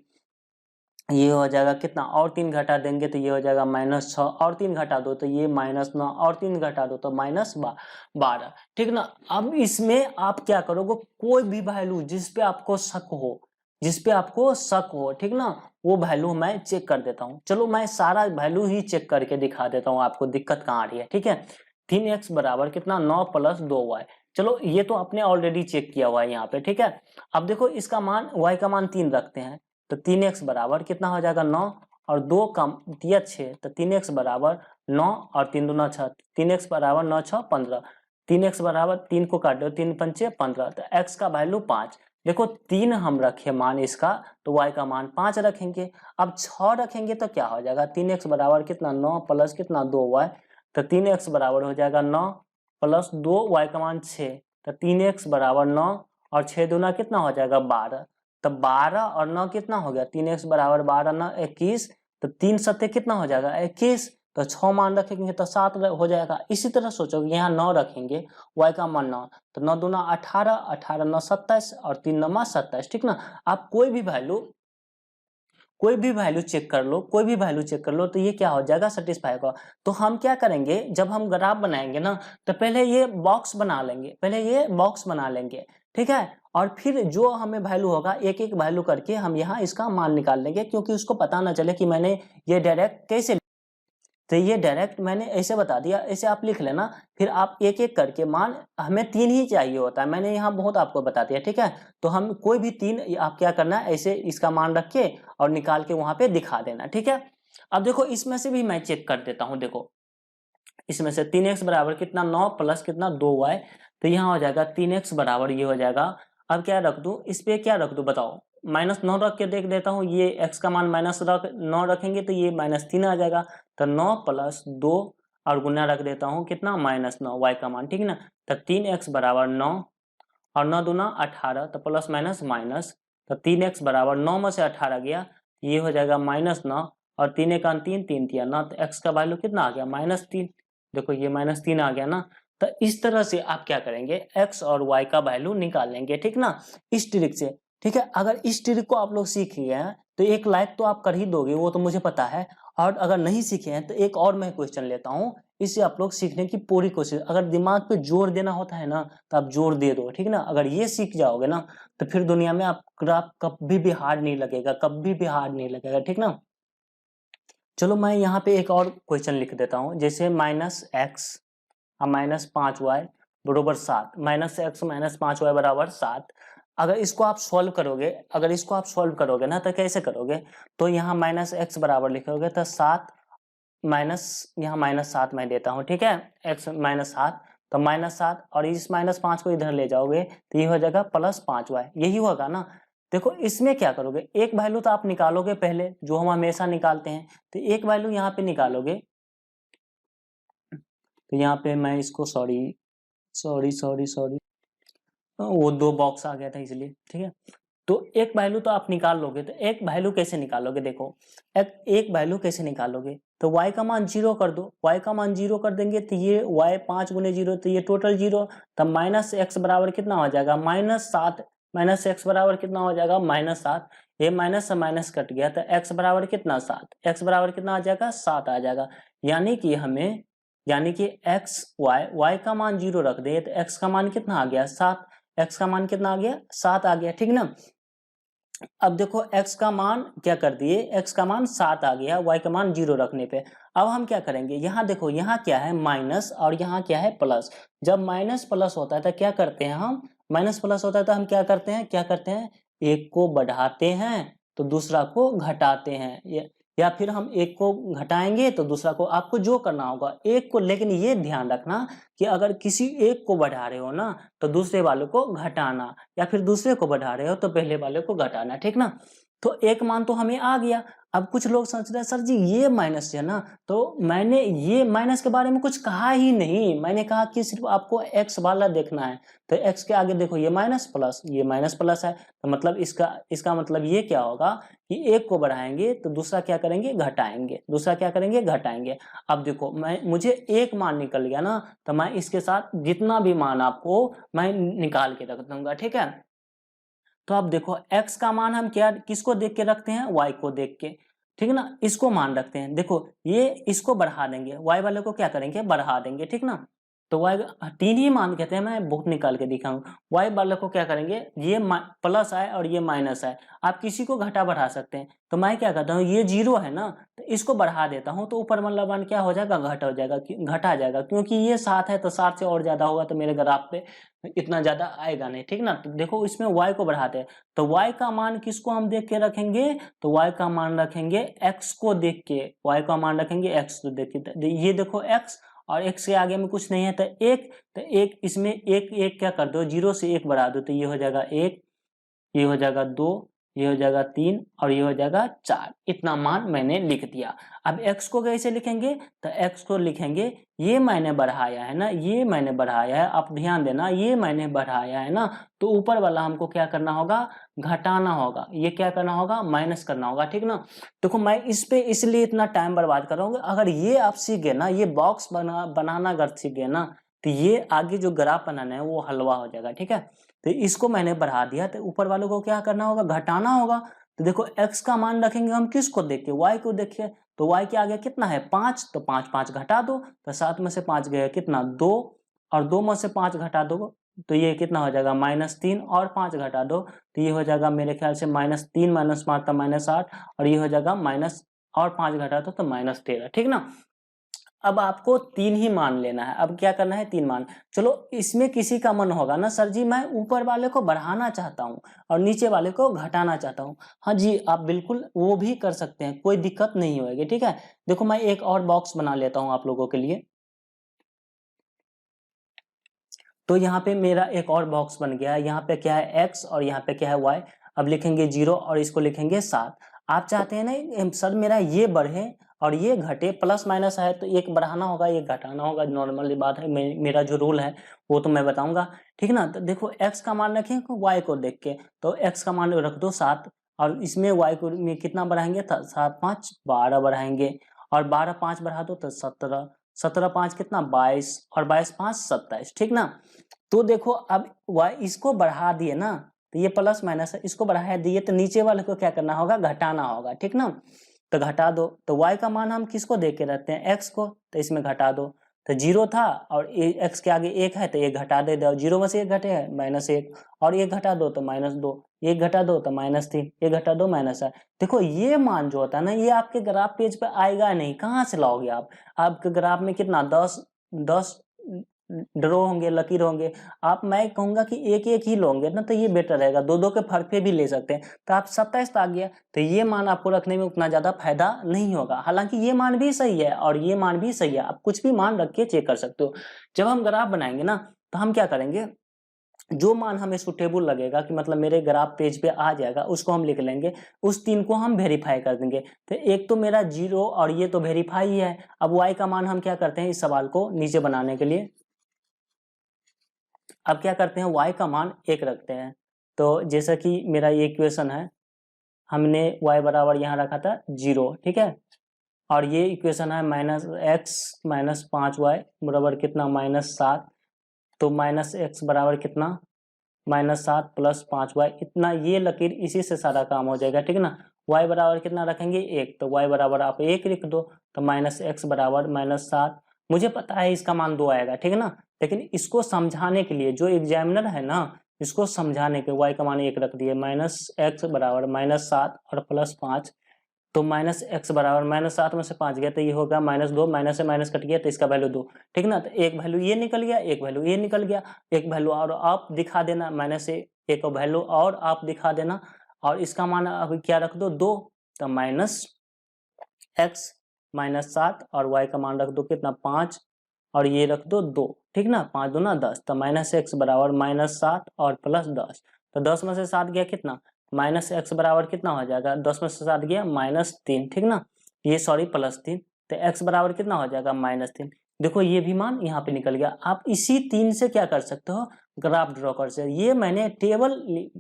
ये हो जाएगा कितना, और 3 घटा देंगे तो ये हो जाएगा -6, और 3 घटा दो तो ये -9, और 3 घटा दो तो -12, ठीक ना। अब इसमें आप क्या करोगे, कोई भी वैल्यू जिस पे आपको शक हो, ठीक ना, वो वैल्यू मैं चेक कर देता हूँ। चलो मैं सारा वैल्यू ही चेक करके दिखा देता हूँ आपको, दिक्कत कहाँ आ रही है, ठीक है। 3x बराबर कितना, 9 + 2y। चलो ये तो आपने ऑलरेडी चेक किया हुआ है यहाँ पे, ठीक है। अब देखो इसका मान, y का मान 3 रखते हैं तो 3x बराबर कितना हो जाएगा 9, और 2 का दिया 6, तो 3x बराबर 9 और 3 दूना 6, 3x बराबर 9 6 15, 3x बराबर 3 को काट दो, 3 पंचे 15, तो x का वैल्यू 5। देखो 3 हम रखे मान इसका, तो y का मान 5 रखेंगे। अब 6 रखेंगे तो क्या हो जाएगा, 3x बराबर कितना 9 प्लस कितना 2y, तो 3x बराबर हो जाएगा 9 + 2, y का मान 6, तो 3x बराबर 9 और 6 दूना कितना हो जाएगा 12, तो 12 और 9 कितना हो गया, 3x बराबर 12 9 21, तो 3 सत्ते कितना हो जाएगा 21, तो 6 मान रखेंगे तो 7 हो जाएगा। इसी तरह सोचोगे यहाँ 9 रखेंगे, y का मान 9, तो 9 दूना 18, 18 9 27 और 3 9 27, ठीक ना। आप कोई भी वैल्यू चेक कर लो, तो ये क्या हो जाएगा, सेटिस्फाई होगा। तो हम क्या करेंगे, जब हम ग्राफ बनाएंगे ना, तो पहले ये बॉक्स बना लेंगे, ठीक है। और फिर जो हमें वैल्यू होगा, एक एक वैल्यू करके हम यहाँ इसका मान निकाल लेंगे, क्योंकि उसको पता ना चले कि मैंने ये डायरेक्ट कैसे, तो ये डायरेक्ट मैंने ऐसे बता दिया, ऐसे आप लिख लेना। फिर आप एक एक करके मान, हमें 3 ही चाहिए होता है, मैंने यहाँ बहुत आपको बता दिया, ठीक है। तो हम कोई भी 3 आप क्या करना है, ऐसे इसका मान रख के और निकाल के वहां पे दिखा देना, ठीक है। अब देखो इसमें से भी मैं चेक कर देता हूँ। देखो इसमें से 3x बराबर कितना 9 प्लस कितना 2y, तो यहाँ हो जाएगा 3x बराबर ये हो जाएगा। अब क्या रख दूं इस पे, क्या रख दूं बताओ, -9 रख के देख देता हूँ। ये x का मान -9 रखेंगे तो ये -3 आ जाएगा, तो 9 + 2 और गुना रख देता हूँ कितना -9 y का मान, ठीक है ना। तो 3x बराबर 9 और 9 दूना 18, तो प्लस माइनस माइनस, तो 3x बराबर 9 में से 18 गया, ये हो जाएगा -9 और 3 एक 3 3 तिया 9, तो x का वैल्यू कितना आ गया -3। देखो ये -3 आ गया ना। तो इस तरह से आप क्या करेंगे, x और y का वैल्यू निकाल लेंगे, ठीक ना, इस ट्रिक से, ठीक है। अगर इस ट्रिक को आप लोग सीख गए हैं तो एक लाइक तो आप कर ही दोगे, वो तो मुझे पता है। और अगर नहीं सीखे हैं तो एक और मैं क्वेश्चन लेता हूँ, इससे आप लोग सीखने की पूरी कोशिश, अगर दिमाग पे जोर देना होता है ना तो आप जोर दे दो, ठीक ना। अगर ये सीख जाओगे ना तो फिर दुनिया में आप कभी भी हार्ड नहीं लगेगा, ठीक ना। चलो मैं यहाँ पे एक और क्वेश्चन लिख देता हूँ, जैसे -x और -5y बराबर 7, -x -5y बराबर 7। अगर इसको आप सॉल्व करोगे ना तो कैसे करोगे, तो यहाँ -x बराबर लिखोगे तो 7 माइनस, यहाँ -7 मैं देता हूँ, ठीक है, x -7, तो -7 और इस -5 को इधर ले जाओगे तो ये हो जाएगा +5y, यही होगा ना। देखो इसमें क्या करोगे, एक वैल्यू तो आप निकालोगे पहले, जो हम हमेशा निकालते हैं, तो एक वैल्यू यहाँ पे निकालोगे। तो यहाँ पे मैं इसको सॉरी, वो 2 बॉक्स आ गया था इसलिए, ठीक है। तो एक वैल्यू तो आप निकाल लोगे, तो एक वैल्यू कैसे निकालोगे? देखो एक वैल्यू कैसे निकालोगे? तो y का मान 0 कर दो, y का मान 0 कर देंगे तो ये y 5 गुने 0 तो ये टोटल 0, तब माइनस एक्स बराबर कितना हो जाएगा? -7। माइनस एक्स बराबर कितना हो जाएगा? -7। ये माइनस से माइनस कट गया तो x बराबर कितना? 7। x बराबर कितना आ जाएगा? 7 आ जाएगा। यानी कि y का मान 0 रख दे तो x का मान कितना आ गया? 7। x का मान कितना आ गया? 7 आ गया, ठीक ना। अब देखो x का मान क्या कर दिए? x का मान 7 आ गया y का मान 0 रखने पे। अब हम क्या करेंगे? यहाँ देखो, यहाँ क्या है? माइनस, और यहाँ क्या है? प्लस। जब माइनस प्लस होता है तो क्या करते हैं हम? माइनस प्लस होता है तो हम क्या करते हैं? एक को बढ़ाते हैं तो दूसरा को घटाते हैं, या फिर हम एक को घटाएंगे तो दूसरा को। आपको जो करना होगा एक को, लेकिन ये ध्यान रखना कि अगर किसी एक को बढ़ा रहे हो ना तो दूसरे वाले को घटाना, या फिर दूसरे को बढ़ा रहे हो तो पहले वाले को घटाना, ठीक ना। तो एक मान तो हमें आ गया। अब कुछ लोग सोच रहे हैं सर जी ये माइनस है ना, तो मैंने ये माइनस के बारे में कुछ कहा ही नहीं। मैंने कहा कि सिर्फ आपको एक्स वाला देखना है, तो एक्स के आगे देखो ये माइनस प्लस है, तो मतलब इसका मतलब ये क्या होगा कि एक को बढ़ाएंगे तो दूसरा क्या करेंगे? घटाएंगे। अब देखो मुझे एक मान निकल गया ना, तो मैं इसके साथ जितना भी मान आपको मैं निकाल के रख दूंगा, ठीक है। तो अब देखो x का मान हम किसको देख के रखते हैं? y को देख के, ठीक है ना। इसको मान रखते हैं। देखो ये इसको बढ़ा देंगे, y वाले को क्या करेंगे? बढ़ा देंगे, ठीक ना। तो y 3 ही मान कहते हैं, मैं बहुत निकाल के दिखाऊं। y वाले को क्या करेंगे? ये प्लस है और ये माइनस है, आप किसी को घटा बढ़ा सकते हैं। तो मैं क्या करता हूँ, ये 0 है ना, तो इसको बढ़ा देता हूँ तो ऊपर वाला मान क्या हो जाएगा? घटा जाएगा, क्योंकि ये 7 है तो 7 से और ज्यादा होगा तो मेरे ग्राफ पे इतना ज्यादा आएगा नहीं, ठीक ना। तो देखो इसमें y को बढ़ाते हैं, तो y का मान किसको हम देख के रखेंगे? तो y का मान रखेंगे x को देख के, x को देख के। ये देखो x, और x के आगे में कुछ नहीं है तो एक इसमें एक क्या कर दो? 0 से 1 बढ़ा दो तो ये हो जाएगा 1, ये हो जाएगा 2, ये हो जाएगा 3 और ये हो जाएगा 4। इतना मान मैंने लिख दिया। अब x को कैसे लिखेंगे? तो x को लिखेंगे, ये मैंने बढ़ाया है ना, आप ध्यान देना, ये मैंने बढ़ाया है ना, तो ऊपर वाला हमको क्या करना होगा? घटाना होगा। ये क्या करना होगा? माइनस करना होगा, ठीक ना। देखो मैं इस पे इसलिए इतना टाइम बर्बाद कर रहा हूँ, अगर ये आप सीख गए ना, ये बॉक्स बनाना अगर सीख गए ना, तो ये आगे जो ग्राफ बनाना है वो हलवा हो जाएगा, ठीक है। तो इसको मैंने बढ़ा दिया, तो ऊपर वालों को क्या करना होगा? घटाना होगा। तो देखो x का मान रखेंगे हम किसको देख के? y को देखिए, तो y के आगे कितना है? 5, तो 5 घटा दो, तो 7 में से 5 गया कितना? 2, और 2 में से 5 घटा दो तो ये कितना हो जाएगा? -3, और 5 घटा दो तो ये हो जाएगा मेरे ख्याल से -3 -5 तो -8, और ये हो जाएगा माइनस, और 5 घटा दो तो -13, ठीक ना। अब आपको 3 ही मान लेना है। अब क्या करना है? 3 मान। चलो इसमें किसी का मन होगा ना, सर जी मैं ऊपर वाले को बढ़ाना चाहता हूँ और नीचे वाले को घटाना चाहता हूँ। हाँ जी, आप बिल्कुल वो भी कर सकते हैं, कोई दिक्कत नहीं होगी, ठीक है। देखो मैं एक और बॉक्स बना लेता हूँ आप लोगों के लिए। तो यहाँ पे मेरा एक और बॉक्स बन गया है। यहाँ पे क्या है? x, और यहाँ पे क्या है? y। अब लिखेंगे 0 और इसको लिखेंगे 7। आप चाहते हैं ना सर मेरा ये बढ़े और ये घटे, प्लस माइनस है तो एक बढ़ाना होगा, एक घटाना होगा, नॉर्मल बात है। मेरा जो रूल है वो तो मैं बताऊंगा, ठीक ना। तो देखो x का मान रखें y को देख के, तो x का मान रख दो 7, और इसमें y को में कितना बढ़ाएंगे? 7 5 12 बढ़ाएंगे, और 12 5 बढ़ा दो तो 17, 17 5 कितना? 22, और 22 5 27, ठीक ना। तो देखो अब इसको बढ़ा दिए ना, तो ये प्लस माइनस है, इसको बढ़ा दिए तो नीचे वाले को क्या करना होगा? घटाना होगा, ठीक ना। तो घटा दो, तो y का मान हम किसको देख के रखते हैं? x को, तो इसमें घटा दो। तो 0 था और x के आगे 1 है तो ये घटा दे दो, 0 में से 1 घटे है -1, और ये घटा दो तो -2, ये घटा दो तो -3, ये घटा दो -8। देखो ये मान जो होता है ना, ये आपके ग्राफ पेज पे आएगा नहीं, कहाँ से लाओगे आप? आपके ग्राफ में कितना 10 ड्रॉ होंगे, लकीर होंगे। आप, मैं कहूंगा कि एक एक ही लोगे ना तो ये बेटर रहेगा, दो दो के फर्क पे भी ले सकते हैं। तो आप 27 आ गया, तो ये मान आपको रखने में उतना ज्यादा फायदा नहीं होगा। हालांकि ये मान भी सही है और ये मान भी सही है, आप कुछ भी मान रख के चेक कर सकते हो। जब हम ग्राफ बनाएंगे ना तो हम क्या करेंगे? जो मान हमें सुटेबल लगेगा कि मतलब मेरे ग्राफ पेज पे आ जाएगा, उसको हम लिख लेंगे, उस 3 को हम वेरीफाई कर देंगे। तो एक तो मेरा 0 और ये तो वेरीफाई है। अब y का मान हम क्या करते हैं इस सवाल को नीचे बनाने के लिए? अब क्या करते हैं, y का मान 1 रखते हैं। तो जैसा कि मेरा ये इक्वेशन है, हमने y बराबर यहाँ रखा था 0, ठीक है। और ये इक्वेशन है -x - 5y बराबर कितना, -7। तो -x बराबर कितना, -7 + 5y, इतना। ये लकीर इसी से सारा काम हो जाएगा, ठीक है ना। y बराबर कितना रखेंगे, 1, तो y बराबर आप 1 लिख दो। तो -x बराबर -7, मुझे पता है इसका मान 2 आएगा, ठीक है ना। लेकिन इसको समझाने के लिए जो एग्जामिनर है ना, इसको समझाने के y का मान 1 रख दिए, -x बराबर -7 और +5। तो -x बराबर -7 में से 5 गया तो ये होगा -2, माइनस से माइनस कट गया तो इसका वैल्यू 2, ठीक है ना। तो एक वैल्यू ये निकल गया, एक वैल्यू ये निकल गया, एक वैल्यू और आप दिखा देना, माइनस से एक वैल्यू और आप दिखा देना, और इसका मान अभी क्या रख दो, 2। तो -x -7 और y का मान रख दो कितना, 5, और ये रख दो 2, ठीक ना। 5 दूना 10, तो -x बराबर -7 और +10। तो 10 में से 7 गया कितना, -x बराबर कितना हो जाएगा, 10 में से 7 गया -3, ठीक ना। ये सॉरी +3, तो x बराबर कितना हो जाएगा, -3। देखो ये भी मान यहाँ पे निकल गया। आप इसी 3 से क्या कर सकते हो, ग्राफ ड्रॉ कर सकते। ये मैंने टेबल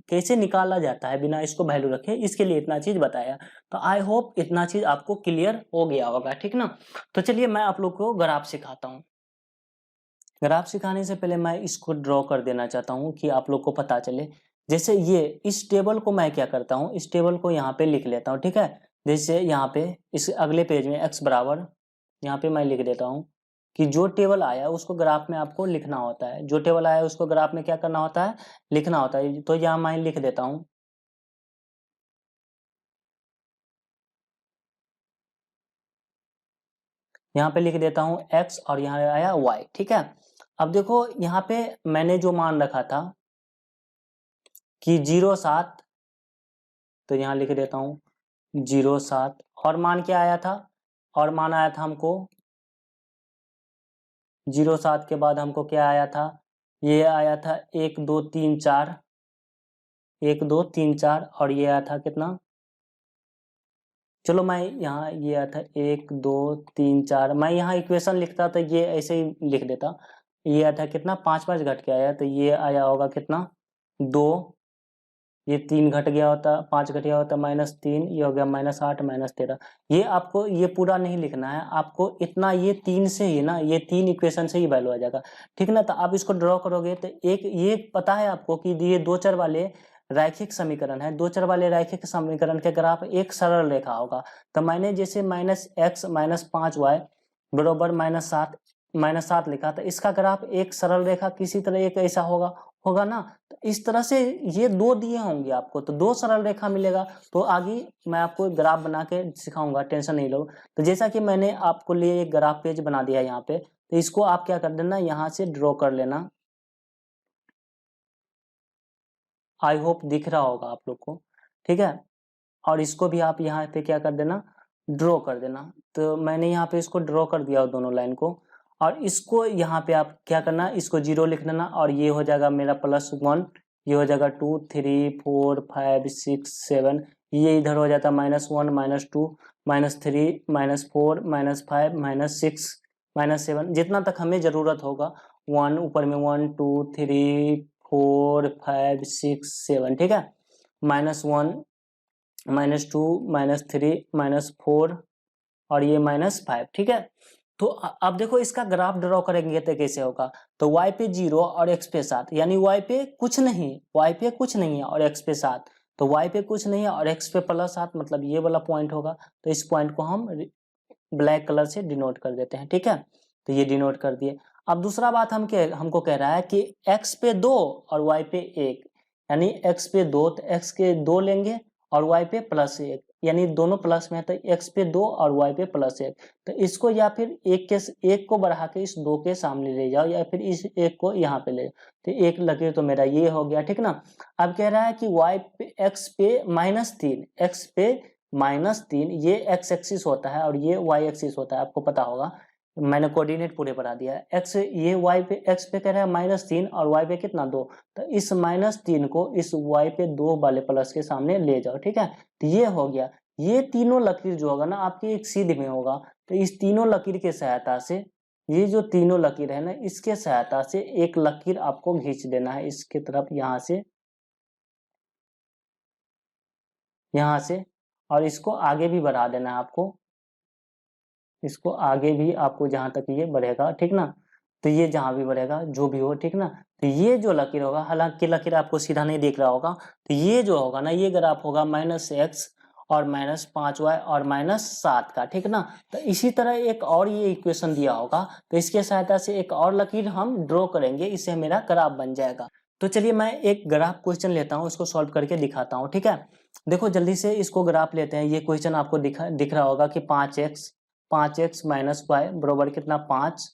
कैसे निकाला जाता है बिना इसको वैल्यू रखे, इसके लिए इतना चीज बताया। तो आई होप इतना चीज आपको क्लियर हो गया होगा, ठीक ना। तो चलिए मैं आप लोग को ग्राफ सिखाता हूँ। ग्राफ सिखाने से पहले मैं इसको ड्रॉ कर देना चाहता हूँ कि आप लोग को पता चले। जैसे ये इस टेबल को मैं क्या करता हूँ, इस टेबल को यहाँ पे लिख लेता हूँ, ठीक है। जैसे यहाँ पे इस अगले पेज में x बराबर, यहाँ पे मैं लिख देता हूँ कि जो टेबल आया उसको ग्राफ में आपको लिखना होता है। जो टेबल आया उसको ग्राफ में क्या करना होता है, लिखना होता है। तो यहाँ मैं लिख देता हूँ, यहाँ पे लिख देता हूँ x और यहाँ आया y, ठीक है। अब देखो यहाँ पे मैंने जो मान रखा था कि 0,7, तो यहाँ लिख देता हूँ 0,7, और मान क्या आया था, और मान आया था हमको 0,7 के बाद हमको क्या आया था, ये आया था 1 2 3 4, 1 2 3 4, और ये आया था कितना, चलो मैं यहाँ ये आया था 1 2 3 4, मैं यहाँ इक्वेशन लिखता तो ये ऐसे ही लिख देता। ये आया था कितना, 5 5 घट के आया, तो ये आया होगा कितना, 2। ये 3 घट गया होता, 5 घट गया होता -3, ये हो गया -8 -13। ये आपको ये पूरा नहीं लिखना है, आपको इतना ये 3 से ही ना, ये 3 इक्वेशन से ही वैल्यू आ जाएगा, ठीक ना। तो आप इसको ड्रॉ करोगे तो एक ये पता है आपको कि ये 2 चर वाले रैखिक समीकरण है। 2 चर वाले रैखिक समीकरण के ग्राफ एक सरल रेखा होगा। तो मैंने जैसे -x -5y बराबर -7 लिखा, तो इसका ग्राफ एक सरल रेखा किसी तरह एक ऐसा होगा, होगा ना। तो इस तरह से ये 2 दिए होंगे आपको, तो 2 सरल रेखा मिलेगा। तो आगे मैं आपको ग्राफ बना के सिखाऊंगा, टेंशन नहीं लो। तो जैसा कि मैंने आपको लिए एक ग्राफ पेज बना दिया यहाँ पे, तो इसको आप क्या कर देना, यहाँ से ड्रॉ कर लेना। आई होप दिख रहा होगा आप लोग को, ठीक है। और इसको भी आप यहाँ पे क्या कर देना, ड्रॉ कर देना। तो मैंने यहाँ पे इसको ड्रॉ कर दिया दोनों लाइन को, और इसको यहाँ पे आप क्या करना, इसको 0 लिख लेना, और ये हो जाएगा मेरा +1, ये हो जाएगा 2 3 4 5 6 7, ये इधर हो जाता है -1 -2 -3 -4 -5 -6 -7, जितना तक हमें जरूरत होगा। 1 ऊपर में 1 2 3 4 5 6 7, ठीक है। -1 -2 -3 -4 और ये -5, ठीक है। तो अब देखो इसका ग्राफ ड्रॉ करेंगे तो कैसे होगा। तो y पे 0 और x पे 7, यानी y पे कुछ नहीं, y पे कुछ नहीं है और x पे 7। तो y पे कुछ नहीं है और x पे +7, मतलब ये वाला पॉइंट होगा। तो इस पॉइंट को हम ब्लैक कलर से डिनोट कर देते हैं, ठीक है। तो ये डिनोट कर दिए। अब दूसरा बात हमको कह रहा है कि x पे 2 और y पे 1, यानी x पे 2 तो x के 2 लेंगे और y पे +1, यानी दोनों प्लस में है, तो x पे 2 और y पे +1। तो इसको या फिर एक को बढ़ा के इस 2 के सामने ले जाओ, या फिर इस 1 को यहाँ पे ले जाओ। तो एक लकीर तो मेरा ये हो गया, ठीक ना। अब कह रहा है कि y पे x पे -3, x पे -3, ये x एक्सिस होता है और ये y एक्सिस होता है, आपको पता होगा, मैंने कोऑर्डिनेट पूरे बना दिया है। x ये y पे, x पे कह रहा है -3 और y पे कितना 2, तो इस -3 को इस y पे 2 वाले प्लस के सामने ले जाओ, ठीक है। तो ये हो गया। ये तीनों लकीर जो होगा ना आपकी एक सीध में होगा, तो इस तीनों लकीर के सहायता से ये जो तीनों लकीर है ना, इसके सहायता से एक लकीर आपको खींच देना है इसके तरफ, यहाँ से, और इसको आगे भी बढ़ा देना है आपको, इसको आगे भी आपको जहां तक ये बढ़ेगा, ठीक ना। तो ये जहां भी बढ़ेगा जो भी हो, ठीक ना। तो ये जो लकीर होगा, हालांकि लकीर आपको सीधा नहीं दिख रहा होगा, तो ये जो होगा ना, ये ग्राफ होगा -x और -5y और -7 का, ठीक ना। तो इसी तरह एक और ये इक्वेशन दिया होगा, तो इसके सहायता से एक और लकीर हम ड्रॉ करेंगे, इससे मेरा ग्राफ बन जाएगा। तो चलिए मैं एक ग्राफ क्वेश्चन लेता हूँ, इसको सॉल्व करके दिखाता हूँ, ठीक है। देखो जल्दी से इसको ग्राफ लेते हैं। ये क्वेश्चन आपको दिख रहा होगा कि 5x माइनस वाई बराबर कितना 5।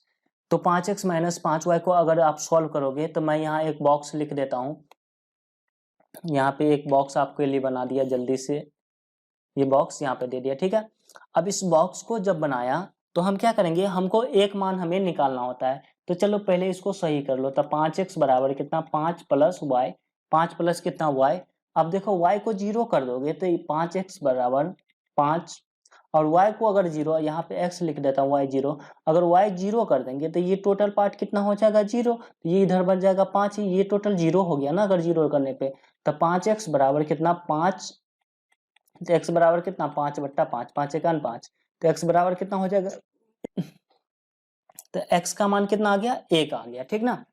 तो 5x माइनस 5y को अगर आप सॉल्व करोगे, तो मैं यहाँ एक बॉक्स लिख देता हूँ। यहाँ पे एक बॉक्स आपके लिए बना दिया, जल्दी से ये बॉक्स यहाँ पे दे दिया, ठीक है। अब इस बॉक्स को जब बनाया, तो हम क्या करेंगे, हमको एक मान हमें निकालना होता है। तो चलो पहले इसको सही कर लो। तो 5x बराबर कितना 5 प्लस वाई, 5 प्लस कितना y। अब देखो y को 0 कर दोगे तो 5x बराबर 5, और y को अगर 0, यहाँ पे x लिख देता हूँ y 0, अगर y 0 कर देंगे तो ये टोटल पार्ट कितना हो जाएगा 0, तो ये इधर बन जाएगा 5, ये टोटल 0 हो गया ना अगर 0 करने पे। तो 5x बराबर कितना 5, तो x बराबर कितना 5/5, 5 एकान 5, तो x बराबर कितना हो जाएगा, तो x का मान कितना आ गया 1 आ गया, ठीक ना।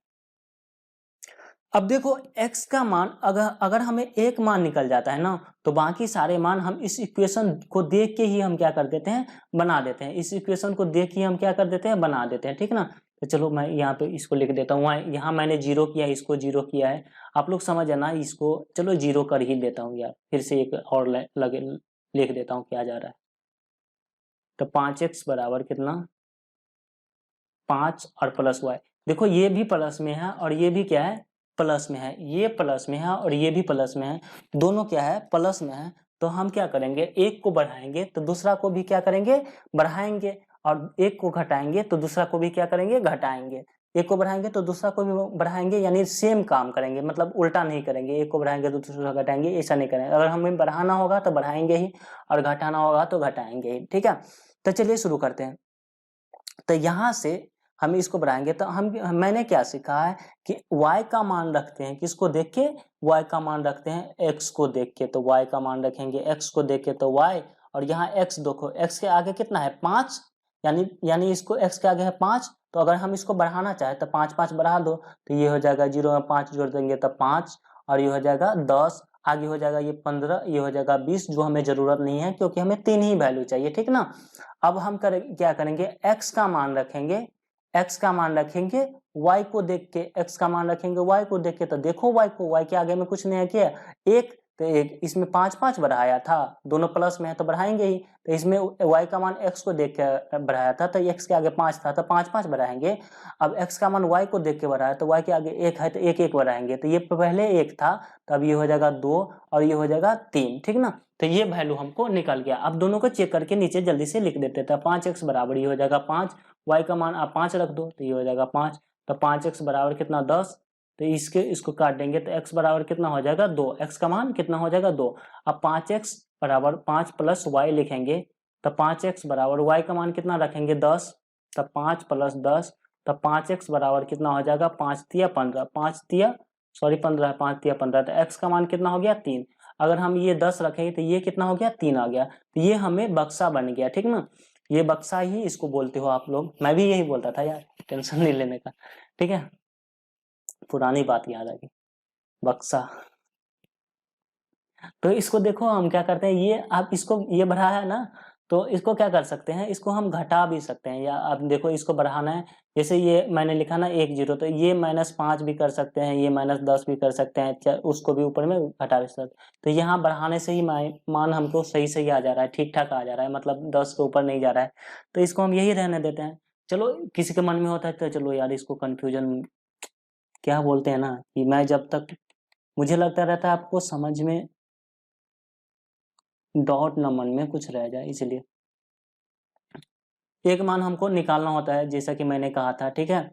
अब देखो x का मान अगर हमें एक मान निकल जाता है ना, तो बाकी सारे मान हम इस इक्वेशन को देख के ही हम क्या कर देते हैं, बना देते हैं। इस इक्वेशन को देख के हम क्या कर देते हैं, बना देते हैं, ठीक ना। तो चलो मैं यहाँ पे इसको लिख देता हूँ, यहाँ मैंने 0 किया है, इसको 0 किया है, आप लोग समझ आना, इसको चलो 0 कर ही देता हूँ यार, फिर से एक और लगे लिख देता हूँ क्या जा रहा है। तो 5x बराबर कितना 5 और प्लस वाई, देखो ये भी प्लस में है और ये भी क्या है, प्लस में है, ये प्लस में है और ये भी प्लस में है, दोनों क्या है, प्लस में है। तो हम क्या करेंगे, एक को बढ़ाएंगे तो दूसरा को भी क्या करेंगे, बढ़ाएंगे, और एक को घटाएंगे तो दूसरा को भी क्या करेंगे, घटाएंगे। एक को बढ़ाएंगे तो दूसरा को भी बढ़ाएंगे, यानी सेम काम करेंगे, मतलब उल्टा नहीं करेंगे, एक को बढ़ाएंगे तो दूसरा घटाएंगे, ऐसा नहीं करेंगे। अगर हमें बढ़ाना होगा तो बढ़ाएंगे ही, और घटाना होगा तो घटाएंगे ही, ठीक है। तो चलिए शुरू करते हैं। तो यहाँ से हम इसको बढ़ाएंगे, तो मैंने क्या सीखा है कि y का मान रखते हैं, किसको देख के, y का मान रखते हैं x को देख के, तो y का मान रखेंगे x को देख के, तो y, और यहाँ x देखो, x के आगे कितना है 5, यानी इसको x के आगे है 5, तो अगर हम इसको बढ़ाना चाहे तो 5 5 बढ़ा दो, तो ये हो जाएगा 0 में 5 जोड़ देंगे तो 5, और ये हो जाएगा 10, आगे हो जाएगा ये 15, ये हो जाएगा 20, जो हमें जरूरत नहीं है क्योंकि हमें 3 ही वैल्यू चाहिए, ठीक ना। अब हम क्या करेंगे, x का मान रखेंगे, x का मान रखेंगे y को देख के, x का मान रखेंगे y को देख के, तो देखो y को, y के आगे में कुछ नहीं किया, एक, तो एक, इसमें 5 5 बढ़ाया था, दोनों प्लस में है तो बढ़ाएंगे ही, तो इसमें y का मान x को देख के बढ़ाया था, तो x के आगे 5 था तो 5 5 बढ़ाएंगे। अब x का मान y को देख के बढ़ाया, तो y के आगे 1 है तो 1 1 बढ़ाएंगे, तो ये पहले 1 था, तब ये हो जाएगा 2 और ये हो जाएगा 3, ठीक ना। तो ये वैल्यू हमको निकल गया। अब दोनों को चेक करके नीचे जल्दी से लिख देते थे, 5x बराबर ये हो जाएगा 5, y का मान आप 5 रख दो तो ये हो जाएगा 5, तो 5x बराबर कितना 10, तो इसको काट देंगे तो x बराबर कितना हो जाएगा 2, x का मान कितना हो जाएगा 2। अब 5x बराबर 5 प्लस y लिखेंगे, तो 5x बराबर y का मान कितना रखेंगे 10, तो 5 प्लस 10, तो 5x बराबर कितना हो जाएगा 5 तिया 15, 5 तिया सॉरी 15, 5 तिया 15, तो x का मान कितना हो गया 3। अगर हम ये 10 रखेंगे तो ये कितना हो गया 3 आ गया, तो ये हमें बक्सा बन गया, ठीक ना। ये बक्सा ही इसको बोलते हो आप लोग, मैं भी यही बोलता था यार, टेंशन नहीं लेने का, ठीक है, पुरानी बात याद आ गई, बक्सा। तो इसको देखो हम क्या करते हैं, ये आप इसको ये बढ़ा है ना, तो इसको क्या कर सकते हैं, इसको हम घटा भी सकते हैं, या आप देखो इसको बढ़ाना है, जैसे ये मैंने लिखा ना 1 0, तो ये -5 भी कर सकते हैं, ये -10 भी कर सकते हैं, उसको भी ऊपर में घटा भी सकते हैं। तो यहाँ बढ़ाने से ही मान हमको सही सही आ जा रहा है, ठीक ठाक आ जा रहा है, मतलब 10 के ऊपर नहीं जा रहा है, तो इसको हम यही रहने देते हैं। चलो किसी के मन में होता है तो चलो यार इसको कंफ्यूजन क्या बोलते हैं ना, कि मैं जब तक मुझे लगता रहता है आपको समझ में डॉट न मन में कुछ रह जाए, इसलिए एक मान हमको निकालना होता है, जैसा कि मैंने कहा था, ठीक है।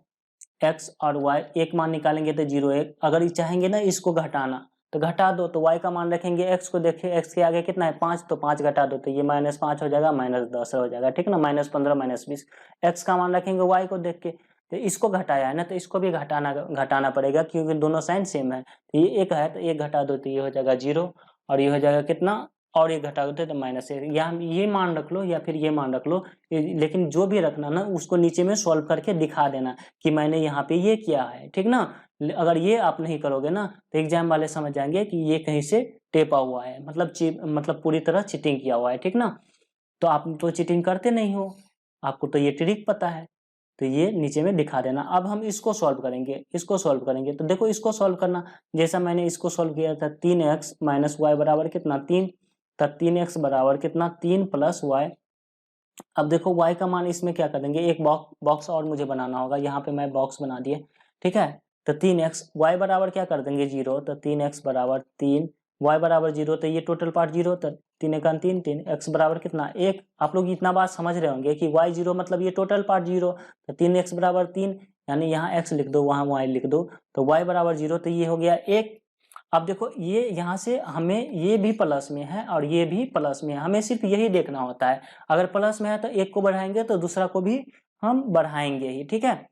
x और y एक मान निकालेंगे तो 0 1, अगर चाहेंगे ना इसको घटाना तो घटा दो, तो y का मान रखेंगे, x को देखिए x के आगे कितना है 5, तो 5 घटा दो तो ये -5 हो जाएगा, -10 हो जाएगा, ठीक ना, -15 -20। x का मान रखेंगे y को देख के, तो इसको घटाया है ना, तो इसको भी घटाना पड़ेगा क्योंकि दोनों साइन सेम है। तो ये 1 है तो 1 घटा दो तो ये हो जाएगा 0, और ये हो जाएगा कितना, और ये घटा दो तो -1। या ये मान रख लो या फिर ये मान रख लो, लेकिन जो भी रखना ना उसको नीचे में सॉल्व करके दिखा देना कि मैंने यहाँ पे ये किया है, ठीक ना। अगर ये आप नहीं करोगे ना तो एग्जाम वाले समझ जाएंगे कि ये कहीं से टेपा हुआ है, मतलब पूरी तरह चीटिंग किया हुआ है, ठीक ना। तो आप तो चीटिंग करते नहीं हो, आपको तो ये ट्रिक पता है, तो ये नीचे में दिखा देना। अब हम इसको सॉल्व करेंगे, इसको सॉल्व करेंगे, तो देखो इसको सॉल्व करना, जैसा मैंने इसको सॉल्व किया था 3x माइनस वाई बराबर कितना 3, तब 3x बराबर कितना 3 प्लस वाई। अब देखो y का मान इसमें क्या कर देंगे, एक बॉक्स और मुझे बनाना होगा, यहाँ पे मैं बॉक्स बना दिए, ठीक है। तो 3x, y बराबर क्या कर देंगे 0, तो 3x बराबर 3, y बराबर 0, तो ये टोटल पार्ट 0, तो 3 एक 3 3, x बराबर कितना 1। आप लोग इतना बात समझ रहे होंगे कि y 0 मतलब ये टोटल पार्ट 0, तो 3x बराबर 3, यानी यहाँ x लिख दो वहाँ y लिख दो, तो y बराबर 0, तो ये हो गया 1। अब देखो ये यहाँ से हमें ये भी प्लस में है और ये भी प्लस में है, हमें सिर्फ यही देखना होता है, अगर प्लस में है तो एक को बढ़ाएंगे तो दूसरा को भी हम बढ़ाएंगे ही, ठीक है।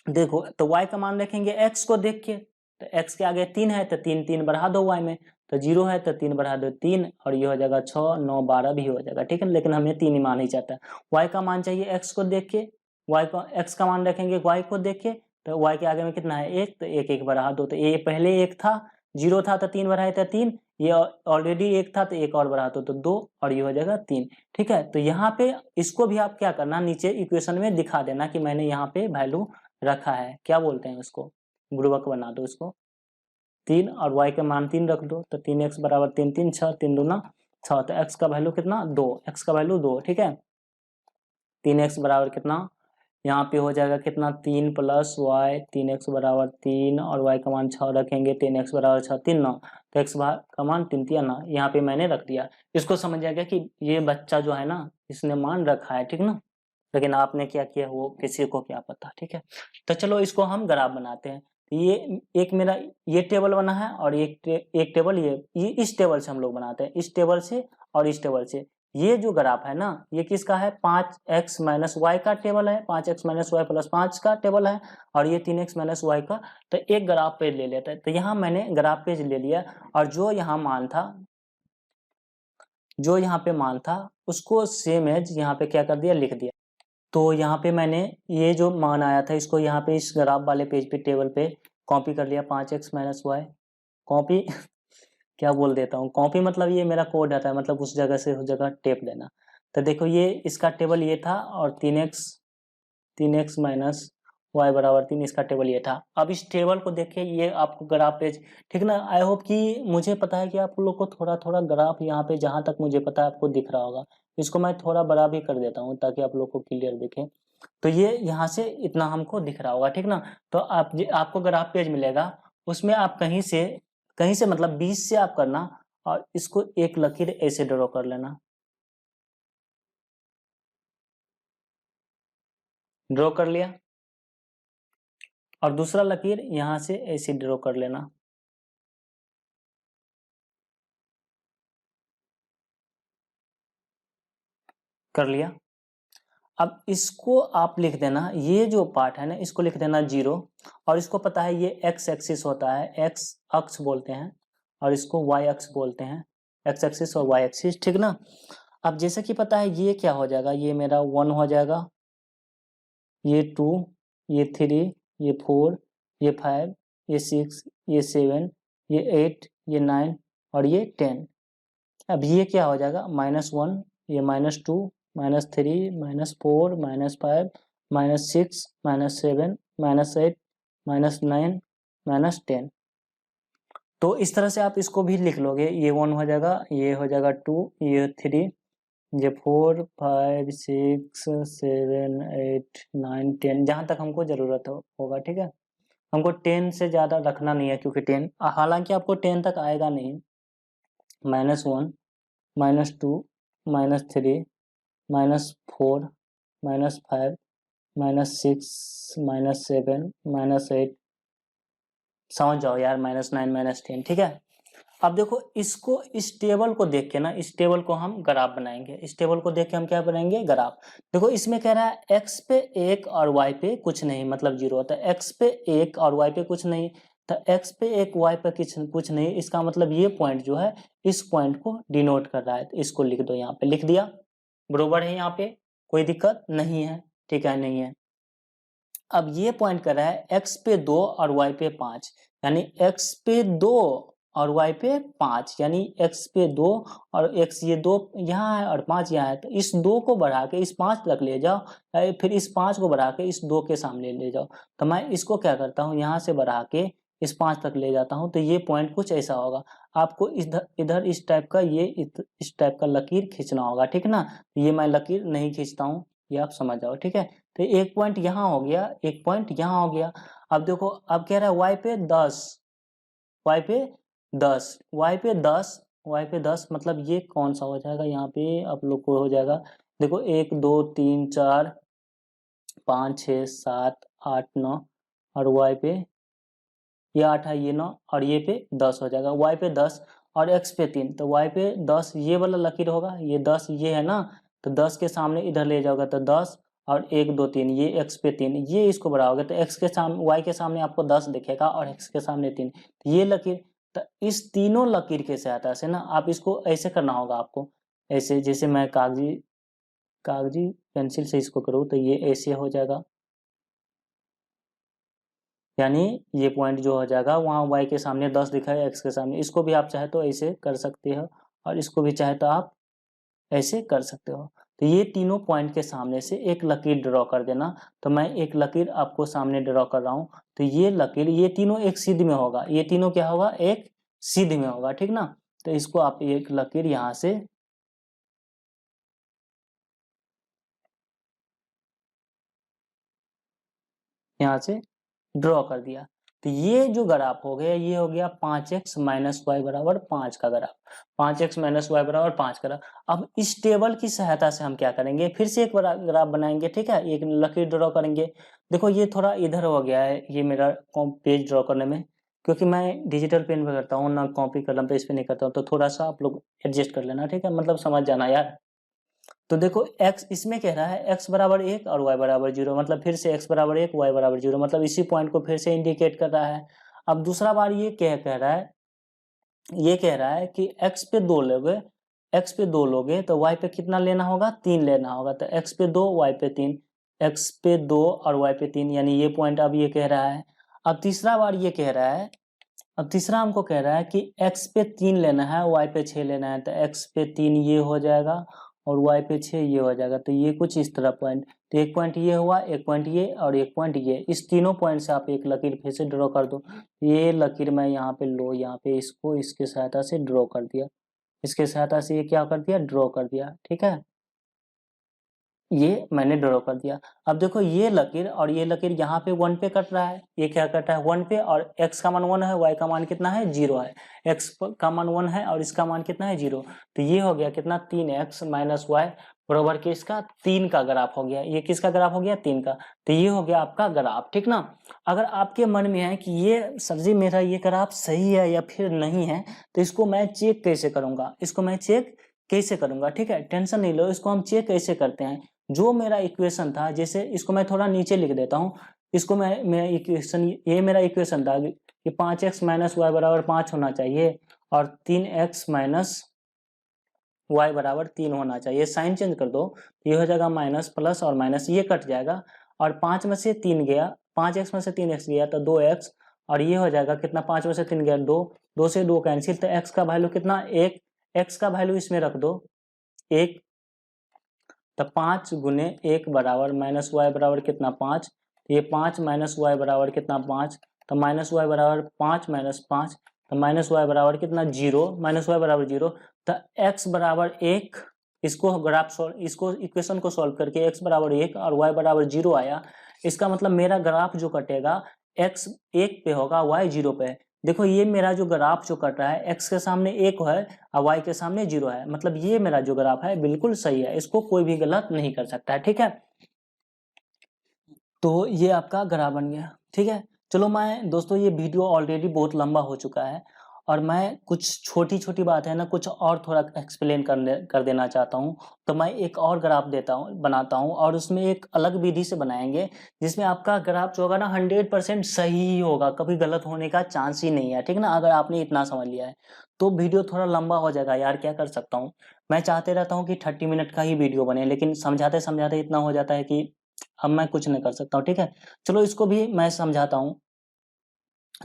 देखो तो y का मान रखेंगे x को देख के, तो x के आगे 3 है तो 3 3 बढ़ा दो y में, तो 0 है तो 3 बढ़ा दो 3, और ये हो जाएगा 6 9 12 भी हो जाएगा, ठीक है। लेकिन हमें 3 ही मान ही चाहता है, y का मान चाहिए x को देख के, x का मान रखेंगे y को देख के, तो y के आगे में कितना है 1, तो 1 1 बढ़ा दो, तो ये पहले 1 था, 0 था तो 3 बढ़ाए थे 3, ये ऑलरेडी 1 था तो 1 और बढ़ा दो तो 2, और ये हो जाएगा 3, ठीक है। तो यहाँ पे इसको भी आप क्या करना, नीचे इक्वेशन में दिखा देना कि मैंने यहाँ पे वैल्यू रखा है, क्या बोलते हैं उसको, गुणवक बना दो इसको, 3 और y का मान 3 रख दो, तो 3x बराबर 3 3 6, 3 दूना 6, तो x का वैल्यू कितना 2, x का वैल्यू 2, ठीक है। 3x बराबर कितना, यहाँ पे हो जाएगा कितना 3 प्लस वाई, 3x बराबर 3 और y का मान 6 रखेंगे, 3x बराबर 6 3 9, तो x का मान 3 3 9, यहाँ पे मैंने रख दिया। इसको समझ आ गया कि ये बच्चा जो है ना इसने मान रखा है, ठीक ना, लेकिन आपने क्या किया वो किसी को क्या पता, ठीक है। तो चलो इसको हम ग्राफ बनाते हैं, ये एक मेरा ये टेबल बना है और एक टेबल ये इस टेबल से हम लोग बनाते हैं, इस टेबल से और इस टेबल से। ये जो ग्राफ है ना ये किसका है, 5x माइनस वाई का टेबल है, 5x माइनस वाई प्लस 5 का टेबल है, और ये 3x माइनस वाई का। तो एक ग्राफ पेज ले लेते हैं, तो यहाँ मैंने ग्राफ पेज ले लिया, और जो यहाँ मान था, जो यहाँ पे मान था उसको सेम एज यहाँ पे क्या कर दिया, लिख दिया। तो यहाँ पे मैंने ये जो मान आया था इसको यहाँ पे इस ग्राफ वाले पेज पे टेबल पे कॉपी कर लिया, 5x माइनस वाई कॉपी क्या बोल देता हूँ, कॉपी मतलब ये मेरा कोड आता है, मतलब उस जगह से उस जगह टेप देना। तो देखो ये इसका टेबल ये था, और 3x माइनस वाई बराबर 3 इसका टेबल ये था। अब इस टेबल को देखिए, ये आपको ग्राफ पेज, ठीक ना। आई होप कि मुझे पता है कि आप लोग को थोड़ा थोड़ा ग्राफ यहाँ पे जहाँ तक मुझे पता है आपको दिख रहा होगा, इसको मैं थोड़ा बड़ा भी कर देता हूँ ताकि आप लोग को क्लियर दिखे। तो ये यहाँ से इतना हमको दिख रहा होगा, ठीक ना। तो आपको ग्राफ पेज मिलेगा, उसमें आप कहीं से मतलब 20 से आप करना, और इसको एक लकीर ऐसे ड्रॉ कर लेना, ड्रॉ कर लिया, और दूसरा लकीर यहाँ से ऐसे ड्रॉ कर लेना, कर लिया। अब इसको आप लिख देना, ये जो पार्ट है ना इसको लिख देना 0, और इसको पता है ये x एक्सिस होता है, x अक्ष बोलते हैं, और इसको y अक्ष बोलते हैं, x एक्सिस और y एक्सिस, ठीक ना। अब जैसे कि पता है ये क्या हो जाएगा, ये मेरा 1 हो जाएगा, ये 2, ये 3, ये 4, ये 5, ये 6, ये 7, ये 8, ये 9 और ये 10। अब ये क्या हो जाएगा, -1, ये -2, -3, -4, -5, -6, -7, -8, -9, -10। तो इस तरह से आप इसको भी लिख लोगे, ये 1 हो जाएगा, ये हो जाएगा 2, ये 3, ये 4 5 6 7 8 9 10, जहाँ तक हमको जरूरत होगा, ठीक है। हमको 10 से ज़्यादा रखना नहीं है, क्योंकि 10 हालांकि आपको 10 तक आएगा नहीं। -1, -2, -3, -4, -5, -6, -7, -8, समझ जाओ यार, -9, -10, ठीक है। अब देखो इसको, इस टेबल को देख के ना, इस टेबल को हम ग्राफ बनाएंगे। इस टेबल को देख के हम क्या बनाएंगे, ग्राफ। देखो इसमें कह रहा है एक्स पे 1 और वाई पे कुछ नहीं, मतलब 0 होता है। एक्स पे 1 और वाई पे कुछ नहीं, तो एक्स पे 1 वाई पे कुछ नहीं, इसका मतलब ये पॉइंट जो है इस पॉइंट को डिनोट कर रहा है। तो इसको लिख दो, यहाँ पे लिख दिया, बरोबर है, यहाँ पे कोई दिक्कत नहीं है, ठीक है, नहीं है। अब ये पॉइंट कर रहा है x पे 2 और y पे 5, यानी x पे 2 और y पे 5, यानी x पे 2 और x ये 2 यहाँ है और 5 यहाँ है, तो इस 2 को बढ़ा के इस 5 तक ले जाओ, फिर इस 5 को बढ़ा के इस 2 के सामने ले जाओ। तो मैं इसको क्या करता हूँ, यहाँ से बढ़ा के इस 5 तक ले जाता हूँ, तो ये पॉइंट कुछ ऐसा होगा। आपको इधर इधर इस टाइप का, ये इस टाइप का लकीर खींचना होगा, ठीक ना। ये मैं लकीर नहीं खींचता हूँ, ये आप समझ जाओ, ठीक है। तो एक पॉइंट यहाँ हो गया, एक पॉइंट यहाँ हो गया। अब देखो, अब कह रहा है y पे 10, y पे 10, y पे 10, y पे 10, मतलब ये कौन सा हो जाएगा, यहाँ पे आप लोग को हो जाएगा। देखो 1 2 3 4 5 6 7 8 9, और y पे ये 8 है, ये 9, और ये पे 10 हो जाएगा। y पे 10 और x पे 3, तो y पे 10 ये वाला लकीर होगा, ये 10 ये है ना, तो 10 के सामने इधर ले जाओगे तो 10 और 1 2 3, ये x पे 3, ये इसको बढ़ाओगे तो x के सामने, y के सामने आपको 10 दिखेगा और x के सामने 3, तो ये लकीर। तो इस तीनों लकीर के सहायता से ना आप इसको ऐसे करना होगा आपको, ऐसे जैसे मैं कागजी कागजी पेंसिल से इसको करूँ तो ये ऐसे हो जाएगा, यानी ये पॉइंट जो हो जाएगा वहाँ y के सामने 10 दिखा है, x के सामने। इसको भी आप चाहे तो ऐसे कर सकते हो और इसको भी चाहे तो आप ऐसे कर सकते हो। तो ये तीनों पॉइंट के सामने से एक लकीर ड्रॉ कर देना। तो मैं एक लकीर आपको सामने ड्रॉ कर रहा हूँ, तो ये लकीर, ये तीनों एक सीध में होगा, ये तीनों क्या होगा, एक सीध में होगा, ठीक ना। तो इसको आप एक लकीर यहाँ से ड्रॉ कर दिया। तो ये जो ग्राफ हो गया, ये हो गया 5x माइनस वाई बराबर 5 का ग्राफ, 5x माइनस वाई बराबर 5 ग्राफ। अब इस टेबल की सहायता से हम क्या करेंगे, फिर से एक ग्राफ बनाएंगे, ठीक है, एक लकीर ड्रॉ करेंगे। देखो ये थोड़ा इधर हो गया है, ये मेरा पेज ड्रॉ करने में, क्योंकि मैं डिजिटल पेन पे करता हूँ ना, कॉपी कलम पे इस पे नहीं करता हूँ, तो थोड़ा सा आप लोग एडजस्ट कर लेना, ठीक है, मतलब समझ जाना यार। तो देखो x इसमें कह रहा है x बराबर 1 और y बराबर 0, मतलब फिर से x बराबर 1 y बराबर 0, मतलब इसी पॉइंट को फिर से इंडिकेट कर रहा है। अब दूसरा बार ये क्या कह रहा है, ये कह रहा है कि x पे 2 लोगे, x पे 2 लोगे तो y पे कितना लेना होगा, 3 लेना होगा। तो x पे 2 y पे 3, x पे 2 और y पे 3, यानी ये पॉइंट अब ये कह रहा है। अब तीसरा बार ये कह रहा है, अब तीसरा हमको कह रहा है कि x पे 3 लेना है, y पे 6 लेना है। तो x पे 3 ये हो जाएगा और y पे 6 ये हो जाएगा। तो ये कुछ इस तरह पॉइंट, तो एक पॉइंट ये हुआ, एक पॉइंट ये और एक पॉइंट ये, इस तीनों पॉइंट से आप एक लकीर फिर से ड्रॉ कर दो। ये लकीर मैं यहाँ पे लो, यहाँ पे इसको इसके सहायता से ड्रॉ कर दिया, इसके सहायता से ये क्या कर दिया, ड्रॉ कर दिया, ठीक है, ये मैंने ड्रॉ कर दिया। अब देखो ये लकीर और ये लकीर यहाँ पे 1 पे कट रहा है, ये क्या कट रहा है 1 पे, और x का मान 1 है, y का मान कितना है 0 है, x का मान 1 है और इसका मान कितना है 0। तो ये हो गया कितना, 3x माइनस वाई बराबर के इसका 3 का ग्राफ हो गया। ये किसका ग्राफ हो गया, 3 का। तो ये हो गया आपका ग्राफ, ठीक ना। अगर आपके मन में है कि ये सर जी मेरा ये ग्राफ सही है या फिर नहीं है, तो इसको मैं चेक कैसे करूंगा, इसको मैं चेक कैसे करूंगा, ठीक है, टेंशन नहीं लो, इसको हम चेक कैसे करते हैं। जो मेरा इक्वेशन था, जैसे इसको मैं थोड़ा नीचे लिख देता हूँ, इसको मैं इक्वेशन, ये मेरा इक्वेशन था कि 5x माइनस वाई बराबर 5 होना चाहिए और 3x माइनस वाई बराबर 3 होना चाहिए। साइन चेंज कर दो, ये हो जाएगा माइनस प्लस और माइनस, ये कट जाएगा और 5 में से 3 गया, 5x में से 3x गया तो 2x, और ये हो जाएगा कितना, 5 में से 3 गया 2, 2 से 2 कैंसिल, तो x का वैल्यू कितना 1, x का वैल्यू इसमें रख दो 1, तो 5 गुने 1 बराबर माइनस वाई बराबर कितना 5, ये 5 माइनस वाई बराबर कितना 5, तो माइनस वाई बराबर 5 माइनस 5, तो माइनस वाई बराबर कितना 0, माइनस वाई बराबर 0। तो x बराबर 1, इसको ग्राफ सॉल्व, इसको इक्वेशन को सॉल्व करके x बराबर 1 और y बराबर 0 आया। इसका मतलब मेरा ग्राफ जो कटेगा x 1 पे होगा, y 0 पे है। देखो ये मेरा जो ग्राफ जो कट रहा है, x के सामने 1 है और y के सामने 0 है, मतलब ये मेरा जो ग्राफ है बिल्कुल सही है, इसको कोई भी गलत नहीं कर सकता है, ठीक है। तो ये आपका ग्राफ बन गया, ठीक है। चलो मैं दोस्तों, ये वीडियो ऑलरेडी बहुत लंबा हो चुका है और मैं कुछ छोटी-छोटी बात है ना कुछ और थोड़ा एक्सप्लेन कर देना चाहता हूँ। तो मैं एक और ग्राफ बनाता हूँ और उसमें एक अलग विधि से बनाएँगे, जिसमें आपका ग्राफ जो होगा ना 100% सही ही होगा, कभी गलत होने का चांस ही नहीं है, ठीक ना? अगर आपने इतना समझ लिया है, तो वीडियो थोड़ा लंबा हो जाएगा यार, क्या कर सकता हूँ? मैं चाहते रहता हूँ कि 30 मिनट का ही वीडियो बने, लेकिन समझाते-समझाते इतना हो जाता है कि अब मैं कुछ नहीं कर सकता हूँ, ठीक है? चलो इसको भी मैं समझाता हूँ।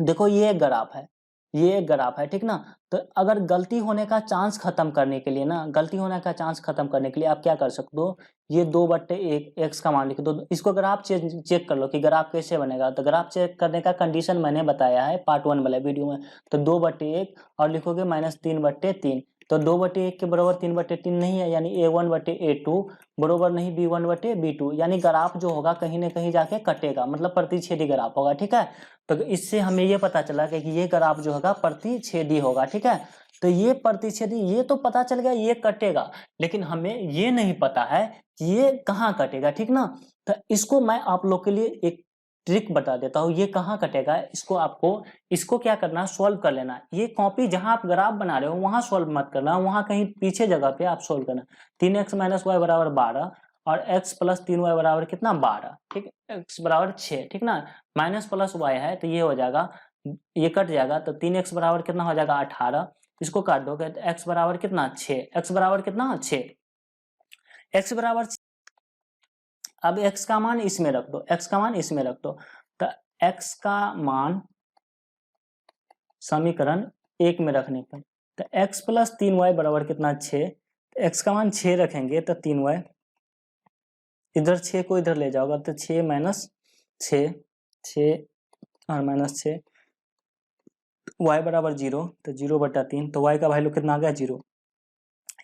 देखो ये एक ग्राफ है, ये एक ग्राफ है, ठीक ना? तो अगर गलती होने का चांस खत्म करने के लिए ना, गलती होने का चांस खत्म करने के लिए आप क्या कर सकते हो, ये 2/1 एक्स का मान लिख दो। इसको ग्राफ चेक कर लो कि ग्राफ कैसे बनेगा। तो ग्राफ चेक करने का कंडीशन मैंने बताया है पार्ट 1 वाले वीडियो में। तो 2/1 और लिखोगे -3/3। तो 2/1 के बराबर 3/3 नहीं है, यानी A1/A2 बरोबर नहीं B1/B2, यानी ग्राफ जो होगा कहीं न कहीं जाके कटेगा, मतलब प्रतिच्छेदी ग्राफ होगा, ठीक है? तो इससे हमें ये पता चला कि ये ग्राफ जो होगा प्रतिच्छेदी होगा, ठीक है? तो ये प्रतिच्छेदी, ये तो पता चल गया ये कटेगा, लेकिन हमें ये नहीं पता है कि ये कहाँ कटेगा, ठीक ना? तो इसको मैं आप लोग के लिए एक ट्रिक बता देता हूँ, ये कहाँ कटेगा, इसको क्या करना है, सॉल्व कर लेना। ये कॉपी जहाँ आप ग्राफ बना रहे हो वहाँ सॉल्व मत करना, वहाँ कहीं पीछे जगह पे आप सॉल्व करना। 3x - y बराबर 12 और x प्लस 3y बराबर कितना 12, ठीक है? x बराबर 6, ठीक ना? माइनस प्लस y है तो ये हो जाएगा, ये कट जाएगा, तो 3x बराबर कितना हो जाएगा 18। इसको काट दोगे तो x बराबर कितना 6, x बराबर कितना 6, x बराबर, अब x का मान इसमें रख दो, x का मान इसमें रख दो। तो x का मान समीकरण 1 में रखने पर, तो x प्लस 3y बराबर कितना 6, x का मान 6 रखेंगे तो 3y, इधर 6 को इधर ले जाओगे तो 6 माइनस 6, 6 और माइनस 6, y बराबर 0, तो 0/3, तो y का वैल्यू कितना आ गया 0,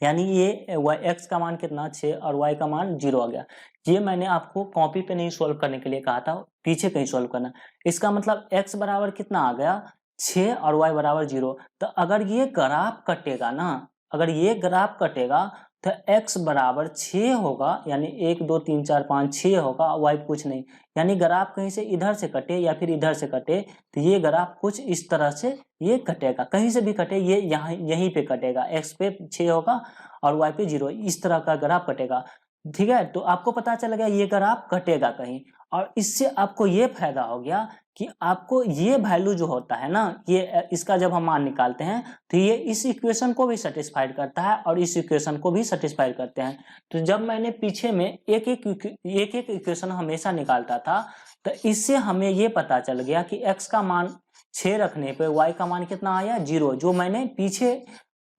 यानी ये x का मान कितना 6 और y का मान 0 आ गया। ये मैंने आपको कॉपी पे नहीं सॉल्व करने के लिए कहा था, पीछे कहीं सॉल्व करना। इसका मतलब x बराबर कितना आ गया 6 और y बराबर 0। तो अगर ये ग्राफ कटेगा ना, अगर ये ग्राफ कटेगा तो x बराबर 6 होगा, यानी 1 2 3 4 5 6 होगा, y कुछ नहीं। यानी ग्राफ कहीं से इधर से कटे या फिर इधर से कटे तो ये ग्राफ कुछ इस तरह से ये कटेगा, कहीं से भी कटे ये यहाँ यहीं पे कटेगा, x पे 6 होगा और y पे 0, इस तरह का ग्राफ कटेगा, ठीक है? तो आपको पता चल गया ये ग्राफ कटेगा कहीं, और इससे आपको ये फायदा हो गया कि आपको ये वैल्यू जो होता है ना, ये इसका जब हम मान निकालते हैं तो ये इस इक्वेशन को भी सेटिस्फाइड करता है और इस इक्वेशन को भी सेटिस्फाइड करते हैं। तो जब मैंने पीछे में एक-एक इक्वेशन हमेशा निकालता था, तो इससे हमें ये पता चल गया कि x का मान 6 रखने पे y का मान कितना आया 0,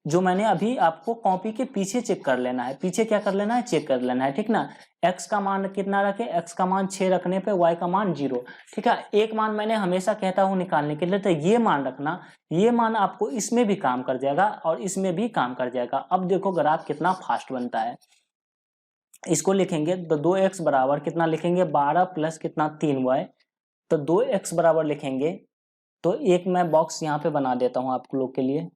जो मैंने अभी आपको कॉपी के पीछे चेक कर लेना है, पीछे क्या कर लेना है, चेक कर लेना है, ठीक ना? x का मान कितना रखे, x का मान 6 रखने पे y का मान 0, ठीक है? एक मान मैंने हमेशा कहता हूँ निकालने के लिए, तो ये मान रखना, ये मान आपको इसमें भी काम कर जाएगा और इसमें भी काम कर जाएगा। अब देखो ग्राफ कितना फास्ट बनता है। इसको लिखेंगे तो 2x बराबर कितना लिखेंगे 12 प्लस कितना 3y, तो 2x बराबर लिखेंगे, तो एक मैं बॉक्स यहाँ पे बना देता हूँ आप लोग के लिए।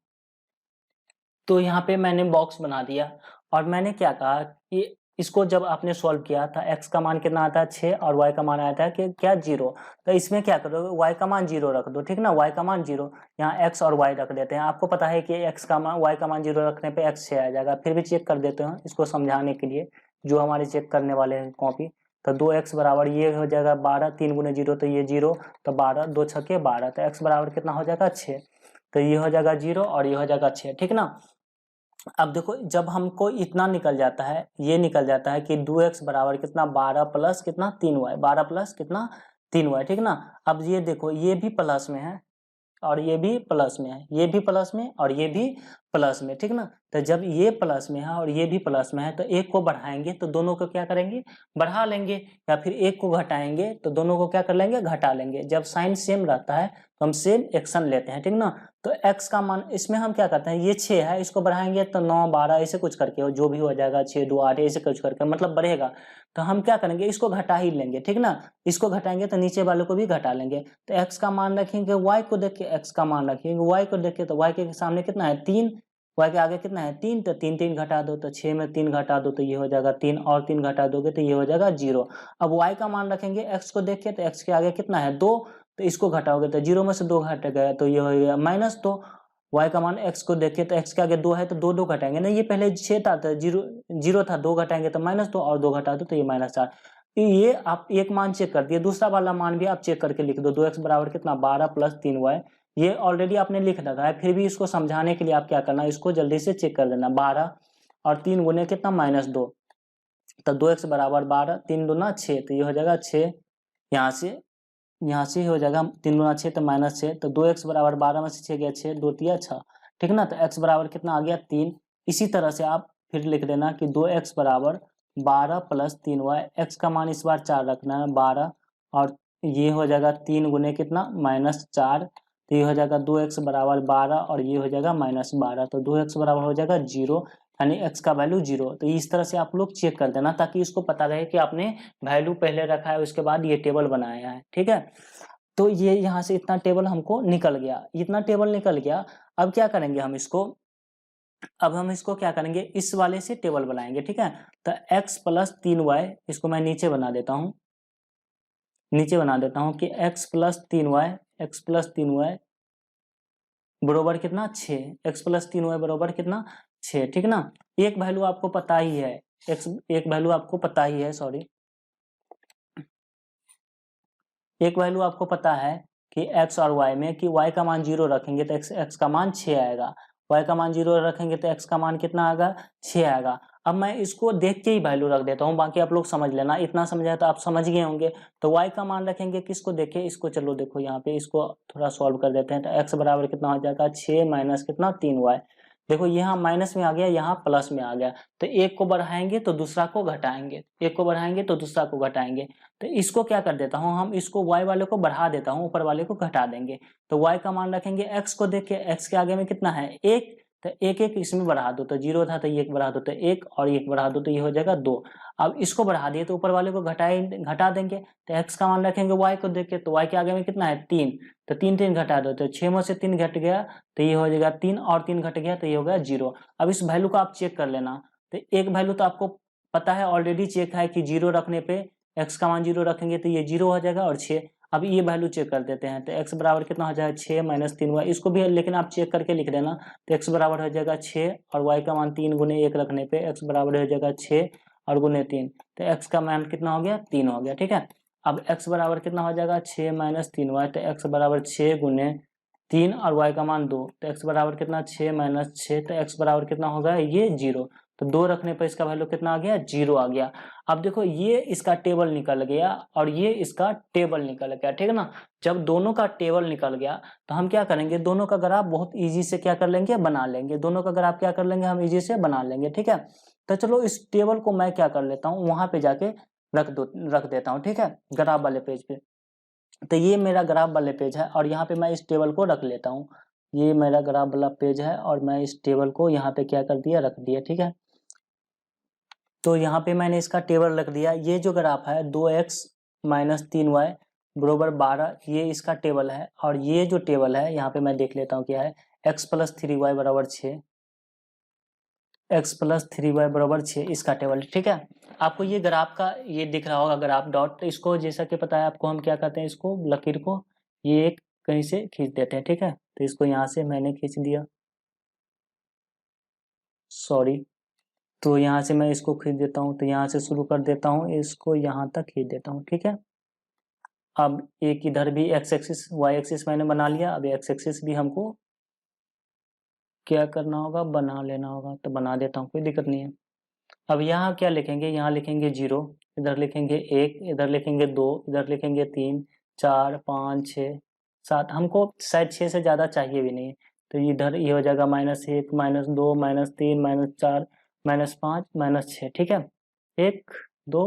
तो यहाँ पे मैंने बॉक्स बना दिया और मैंने क्या कहा कि इसको जब आपने सॉल्व किया था x का मान कितना आता है 6 और y का मान आता है कि क्या 0, तो इसमें क्या करोगे y का मान 0 रख दो, ठीक ना? y का मान 0, यहाँ x और y रख देते हैं। आपको पता है कि x का मान y का मान 0 रखने पे x 6 आ जाएगा, फिर भी चेक कर देते हैं इसको समझाने के लिए जो हमारे चेक करने वाले हैं कॉपी। तो 2x बराबर ये हो जाएगा 12, 3 गुने 0 तो ये 0, तो 12 2 छक्के 12, तो x बराबर कितना हो जाएगा 6, तो ये हो जाएगा 0 और ये हो जाएगा 6, ठीक ना? अब देखो जब हमको इतना निकल जाता है, ये निकल जाता है कि 2x बराबर कितना 12 प्लस कितना 3y, 12 प्लस कितना 3y, ठीक ना? अब ये देखो ये भी प्लस में है और ये भी प्लस में है, ये भी प्लस में और ये भी प्लस में, ठीक ना? तो जब ये प्लस में है और ये भी प्लस में है तो एक को बढ़ाएंगे तो दोनों को क्या करेंगे, बढ़ा लेंगे, या फिर एक को घटाएंगे तो दोनों को क्या कर लेंगे, घटा लेंगे। जब साइन सेम रहता है तो हम सेम एक्शन लेते हैं, ठीक ना? तो x का मान इसमें हम क्या करते हैं, ये 6 है, इसको बढ़ाएंगे तो 9 12 ऐसे कुछ करके हो, जो भी हो जाएगा 6 2 8 ऐसे कुछ करके मतलब बढ़ेगा, तो हम क्या करेंगे इसको घटा ही लेंगे, ठीक ना? इसको घटाएंगे तो नीचे वाले को भी घटा लेंगे। तो x का मान रखेंगे, y को देख के x का मान रखेंगे, y को देख के, तो y के सामने कितना है 3, y के आगे कितना है 3, तो 3 3 घटा दो तो 6 में 3 घटा दो तो ये हो जाएगा 3 और 3 घटा दोगे तो ये हो जाएगा 0। अब y का मान रखेंगे x को देख के, तो x के आगे कितना है 2, तो इसको घटाओगे तो 0 में से 2 घट गया तो ये हो गया -2, y का मान x को देखिए तो x के आगे 2 है तो 2 2 घटाएंगे ना, ये पहले 6 था तो 0 था, 2 घटाएंगे तो -2 और 2 घटा दो तो ये -4। ये आप एक मान चेक कर दिए, दूसरा वाला मान भी आप चेक करके लिख दो, 2x बराबर कितना 12 + 3y। ये ऑलरेडी आपने लिख रखा है, फिर भी इसको समझाने के लिए आप क्या करना, इसको जल्दी से चेक कर लेना। 12 और 3 गुने कितना -2, तो 2x बराबर 12, 3 दूना 6, तो ये हो जाएगा 6। यहाँ से हो जाएगा 3 दूना 6 तो -6, तो 2x बराबर 12 में से 6 गया 6, 2 तिया 6, ठीक ना। तो x बराबर कितना आ गया 3। इसी तरह से आप फिर लिख देना कि 2x बराबर 12 + 3y। x का मान इस बार 4 रखना है 12, और ये हो जाएगा 3 गुने कितना -4, तो ये हो जाएगा 2x बराबर 12 और ये हो जाएगा -12, तो 2x बराबर हो जाएगा 0, यानी x का वैल्यू 0। तो इस तरह से आप लोग चेक कर देना ताकि इसको पता रहे कि आपने वैल्यू पहले रखा है, उसके बाद ये टेबल बनाया है, ठीक है। तो ये यहाँ से इतना टेबल हमको निकल गया, इतना टेबल निकल गया। अब क्या करेंगे हम इसको, अब हम इसको क्या करेंगे, इस वाले से टेबल बनाएंगे, ठीक है। तो x + 3y, इसको मैं नीचे बना देता हूँ, नीचे बना देता हूँ कि x + 3y बरोबर कितना 6, x + 3y बरोबर कितना 6, ठीक ना। एक वैल्यू आपको पता ही है, एक वैल्यू आपको पता ही है, सॉरी, एक वैल्यू आपको पता है कि x और y में कि y का मान 0 रखेंगे तो x का मान 6 आएगा, y का मान 0 रखेंगे तो x का मान कितना आएगा 6 आएगा। अब मैं इसको देख के ही वैल्यू रख देता हूँ, बाकी आप लोग समझ लेना, इतना समझाया तो आप समझ गए होंगे। तो y का मान रखेंगे किसको देखे, इसको, चलो देखो यहाँ पे इसको थोड़ा सॉल्व कर देते हैं। तो x बराबर कितना हो जाएगा 6 माइनस कितना 3y। देखो यहाँ माइनस में आ गया, यहाँ प्लस में आ गया, तो एक को बढ़ाएंगे तो दूसरा को घटाएंगे, एक को बढ़ाएंगे तो दूसरा को घटाएंगे। तो इसको क्या कर देता हूँ, हम इसको y वाले को बढ़ा देता हूँ, ऊपर वाले को घटा देंगे। तो y का मान रखेंगे, x को देखे, x के आगे में कितना है 1, तो एक एक इसमें बढ़ा दो, तो 0 था तो ये 1 बढ़ा दो तो 1, और 1 बढ़ा दो तो ये हो जाएगा 2। अब इसको बढ़ा दिए तो ऊपर वाले को घटा देंगे। तो x का मान रखेंगे y को देख के, तो y के आगे में कितना है 3, तो 3 3 घटा दो, तो 6 में से 3 घट गया तो ये हो जाएगा 3, और 3 घट गया तो ये हो गया 0। अब इस वैल्यू को आप चेक कर लेना। तो एक वैल्यू तो आपको पता है, ऑलरेडी चेक है कि 0 रखने पे x का मान 0 रखेंगे तो ये 0 हो जाएगा और 6। अब ये वैल्यू चेक कर देते हैं, तो x बराबर कितना हो जाएगा 6 माइनस 3y, इसको भी लेकिन आप चेक करके लिख देना। तो x बराबर हो जाएगा 6 और y का मान 3 गुने 1 रखने पे x बराबर हो जाएगा 6 और गुने 3, तो x का मान कितना हो गया 3 हो गया, ठीक है। अब x बराबर कितना हो जाएगा 6 माइनस 3y, तो x बराबर 6 गुने 3 और y का मान 2, तो x बराबर कितना 6 माइनस 6, तो x बराबर कितना होगा ये 0। तो 2 रखने पर इसका वैल्यू कितना आ गया 0 आ गया। अब देखो ये इसका टेबल निकल गया और ये इसका टेबल निकल गया, ठीक है ना। जब दोनों का टेबल निकल गया तो हम क्या करेंगे, दोनों का ग्राफ बहुत इजी से क्या कर लेंगे बना लेंगे, दोनों का ग्राफ क्या कर लेंगे हम इजी से बना लेंगे, ठीक है। तो चलो इस टेबल को मैं क्या कर लेता हूँ, वहां पे जाके रख देता हूँ, ठीक है, ग्राफ वाले पेज पे। तो ये मेरा ग्राफ वाले पेज है और यहाँ पे मैं इस टेबल को रख लेता हूँ। ये मेरा ग्राफ वाला पेज है और मैं इस टेबल को यहाँ पे क्या कर दिया रख दिया, ठीक है। तो यहाँ पे मैंने इसका टेबल रख दिया। ये जो ग्राफ है 2x माइनस 3y बरोबर 12, ये इसका टेबल है। और ये जो टेबल है यहाँ पे मैं देख लेता हूँ क्या है, x + 3y बराबर 6, x + 3y बराबर 6 इसका टेबल, ठीक है। आपको ये ग्राफ का ये दिख रहा होगा ग्राफ डॉट, तो इसको जैसा कि पता है आपको हम क्या कहते हैं, इसको लकीर को ये एक कहीं से खींच देते हैं, ठीक है। तो इसको यहाँ से मैंने खींच दिया, सॉरी। तो यहाँ से मैं इसको खींच देता हूँ, तो यहाँ से शुरू कर देता हूँ, इसको यहाँ तक खींच देता हूँ, ठीक है। अब एक इधर भी x एक्सिस y एक्सिस मैंने बना लिया, अब x एक्सिस भी हमको क्या करना होगा बना लेना होगा, तो बना देता हूँ, कोई दिक्कत नहीं है। अब यहाँ क्या लिखेंगे, यहाँ लिखेंगे 0, इधर लिखेंगे 1, इधर लिखेंगे 2, इधर लिखेंगे 3 4 5 6 7, हमको शायद 6 से ज़्यादा चाहिए भी नहीं। तो इधर ये हो जाएगा -1 -2 -3 -4 -5 -6, ठीक है। 1 2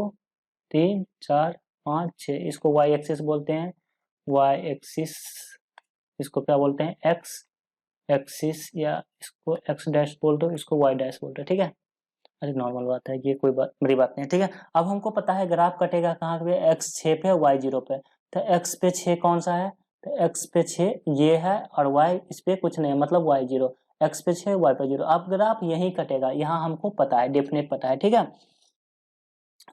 3 4 5 6, इसको y एक्सिस बोलते हैं, y एक्सिस, इसको क्या बोलते हैं x एक्सिस, या इसको x डैश बोल दो, इसको y डैश बोल दो, ठीक है। अरे नॉर्मल बात है, ये कोई बड़ी बात नहीं है, ठीक है। अब हमको पता है ग्राफ कटेगा कहाँ पे, x 6 पे y 0 पे। तो x पे 6 कौन सा है, तो x पे 6 ये है और y इस पे कुछ नहीं है, मतलब y 0, x पे 6 y पे 0। अब ग्राफ यही कटेगा, यहाँ हमको पता है, डेफिनेट पता है, ठीक है।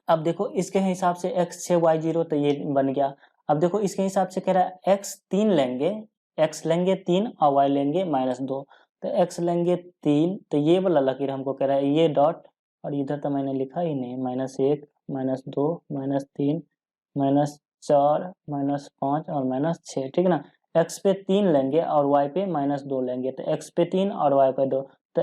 अब देखो इसके हिसाब से x 6 y 0, तो ये बन गया। अब देखो इसके हिसाब से कह रहा है x 3 लेंगे, x लेंगे 3 और y लेंगे -2। तो x लेंगे 3, तो ये वाला लकीर हमको कह रहा है ये डॉट, और इधर तो मैंने लिखा ही नहीं, -1 -2 -3 -4 -5 और -6, ठीक है ना। x पे 3 लेंगे और y पे -2 लेंगे, तो x पे 3 और y पे 2, तो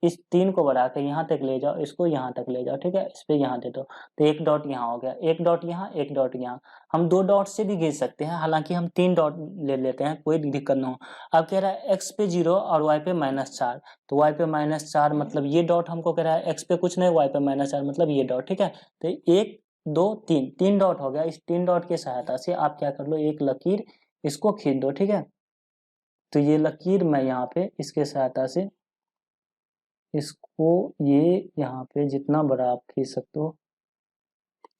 इस 3 को बढ़ा के यहाँ तक ले जाओ, इसको यहाँ तक ले जाओ, ठीक है, इस पे यहाँ दे दो, तो एक डॉट यहाँ हो गया, एक डॉट यहाँ, एक डॉट यहाँ। हम 2 डॉट से भी खींच सकते हैं, हालांकि हम 3 डॉट ले लेते हैं, कोई दिक्कत ना हो। अब कह रहा है x पे 0 और y पे -4, तो y पे -4 मतलब ये डॉट हमको कह रहा है, x पे कुछ नहीं, y पे -4 मतलब ये डॉट, ठीक है। तो 1 2 3 3 डॉट हो गया। इस 3 डॉट की सहायता से आप क्या कर लो, एक लकीर इसको खींच दो, ठीक है। तो ये लकीर मैं यहाँ पे इसके सहायता से इसको ये यहाँ पे जितना बड़ा आप खींच सकते हो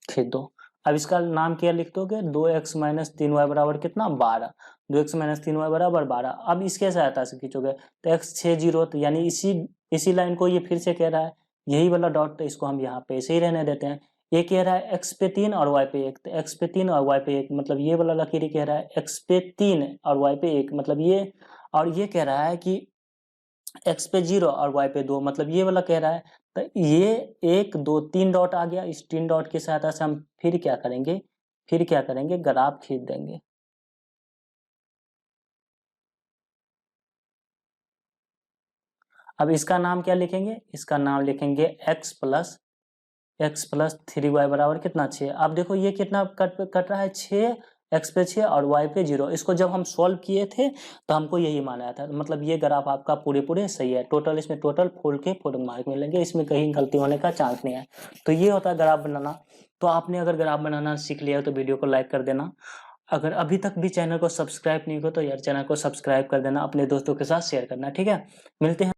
खींच दो। अब इसका नाम क्या लिख दोगे, 2x - 3y बराबर कितना, 12। 2x - 3y बराबर 12। अब इसके सहायता से खींचोगे तो x 6 0, तो यानी इसी लाइन को ये फिर से कह रहा है, यही वाला डॉट, तो इसको हम यहाँ पे ऐसे ही रहने देते हैं। ये कह रहा है x पे 3 और y पे 1, तो x पे 3 और y पे 1 मतलब ये वाला लकीर कह रहा है x पे 3 और y पे 1 मतलब ये, और ये कह रहा है कि x पे 0 और y पे 2 मतलब ये वाला कह रहा है। तो ये 1 2 3 डॉट आ गया। इस 3 डॉट की सहायता से हम फिर क्या करेंगे, ग्राफ खींच देंगे। अब इसका नाम क्या लिखेंगे, इसका नाम लिखेंगे x प्लस 3y बराबर कितना, 6। अब देखो ये कितना कट रहा है, 6, x पे 6 और y पे 0। इसको जब हम सॉल्व किए थे तो हमको यही माना था, मतलब ये ग्राफ आपका पूरे सही है। टोटल इसमें टोटल फुल के फुल मार्क मिलेंगे, इसमें कहीं गलती होने का चांस नहीं है। तो ये होता है ग्राफ बनाना। तो आपने अगर ग्राफ बनाना सीख लिया तो वीडियो को लाइक कर देना। अगर अभी तक भी चैनल को सब्सक्राइब नहीं हो तो यार चैनल को सब्सक्राइब कर देना, अपने दोस्तों के साथ शेयर करना, ठीक है। मिलते हैं।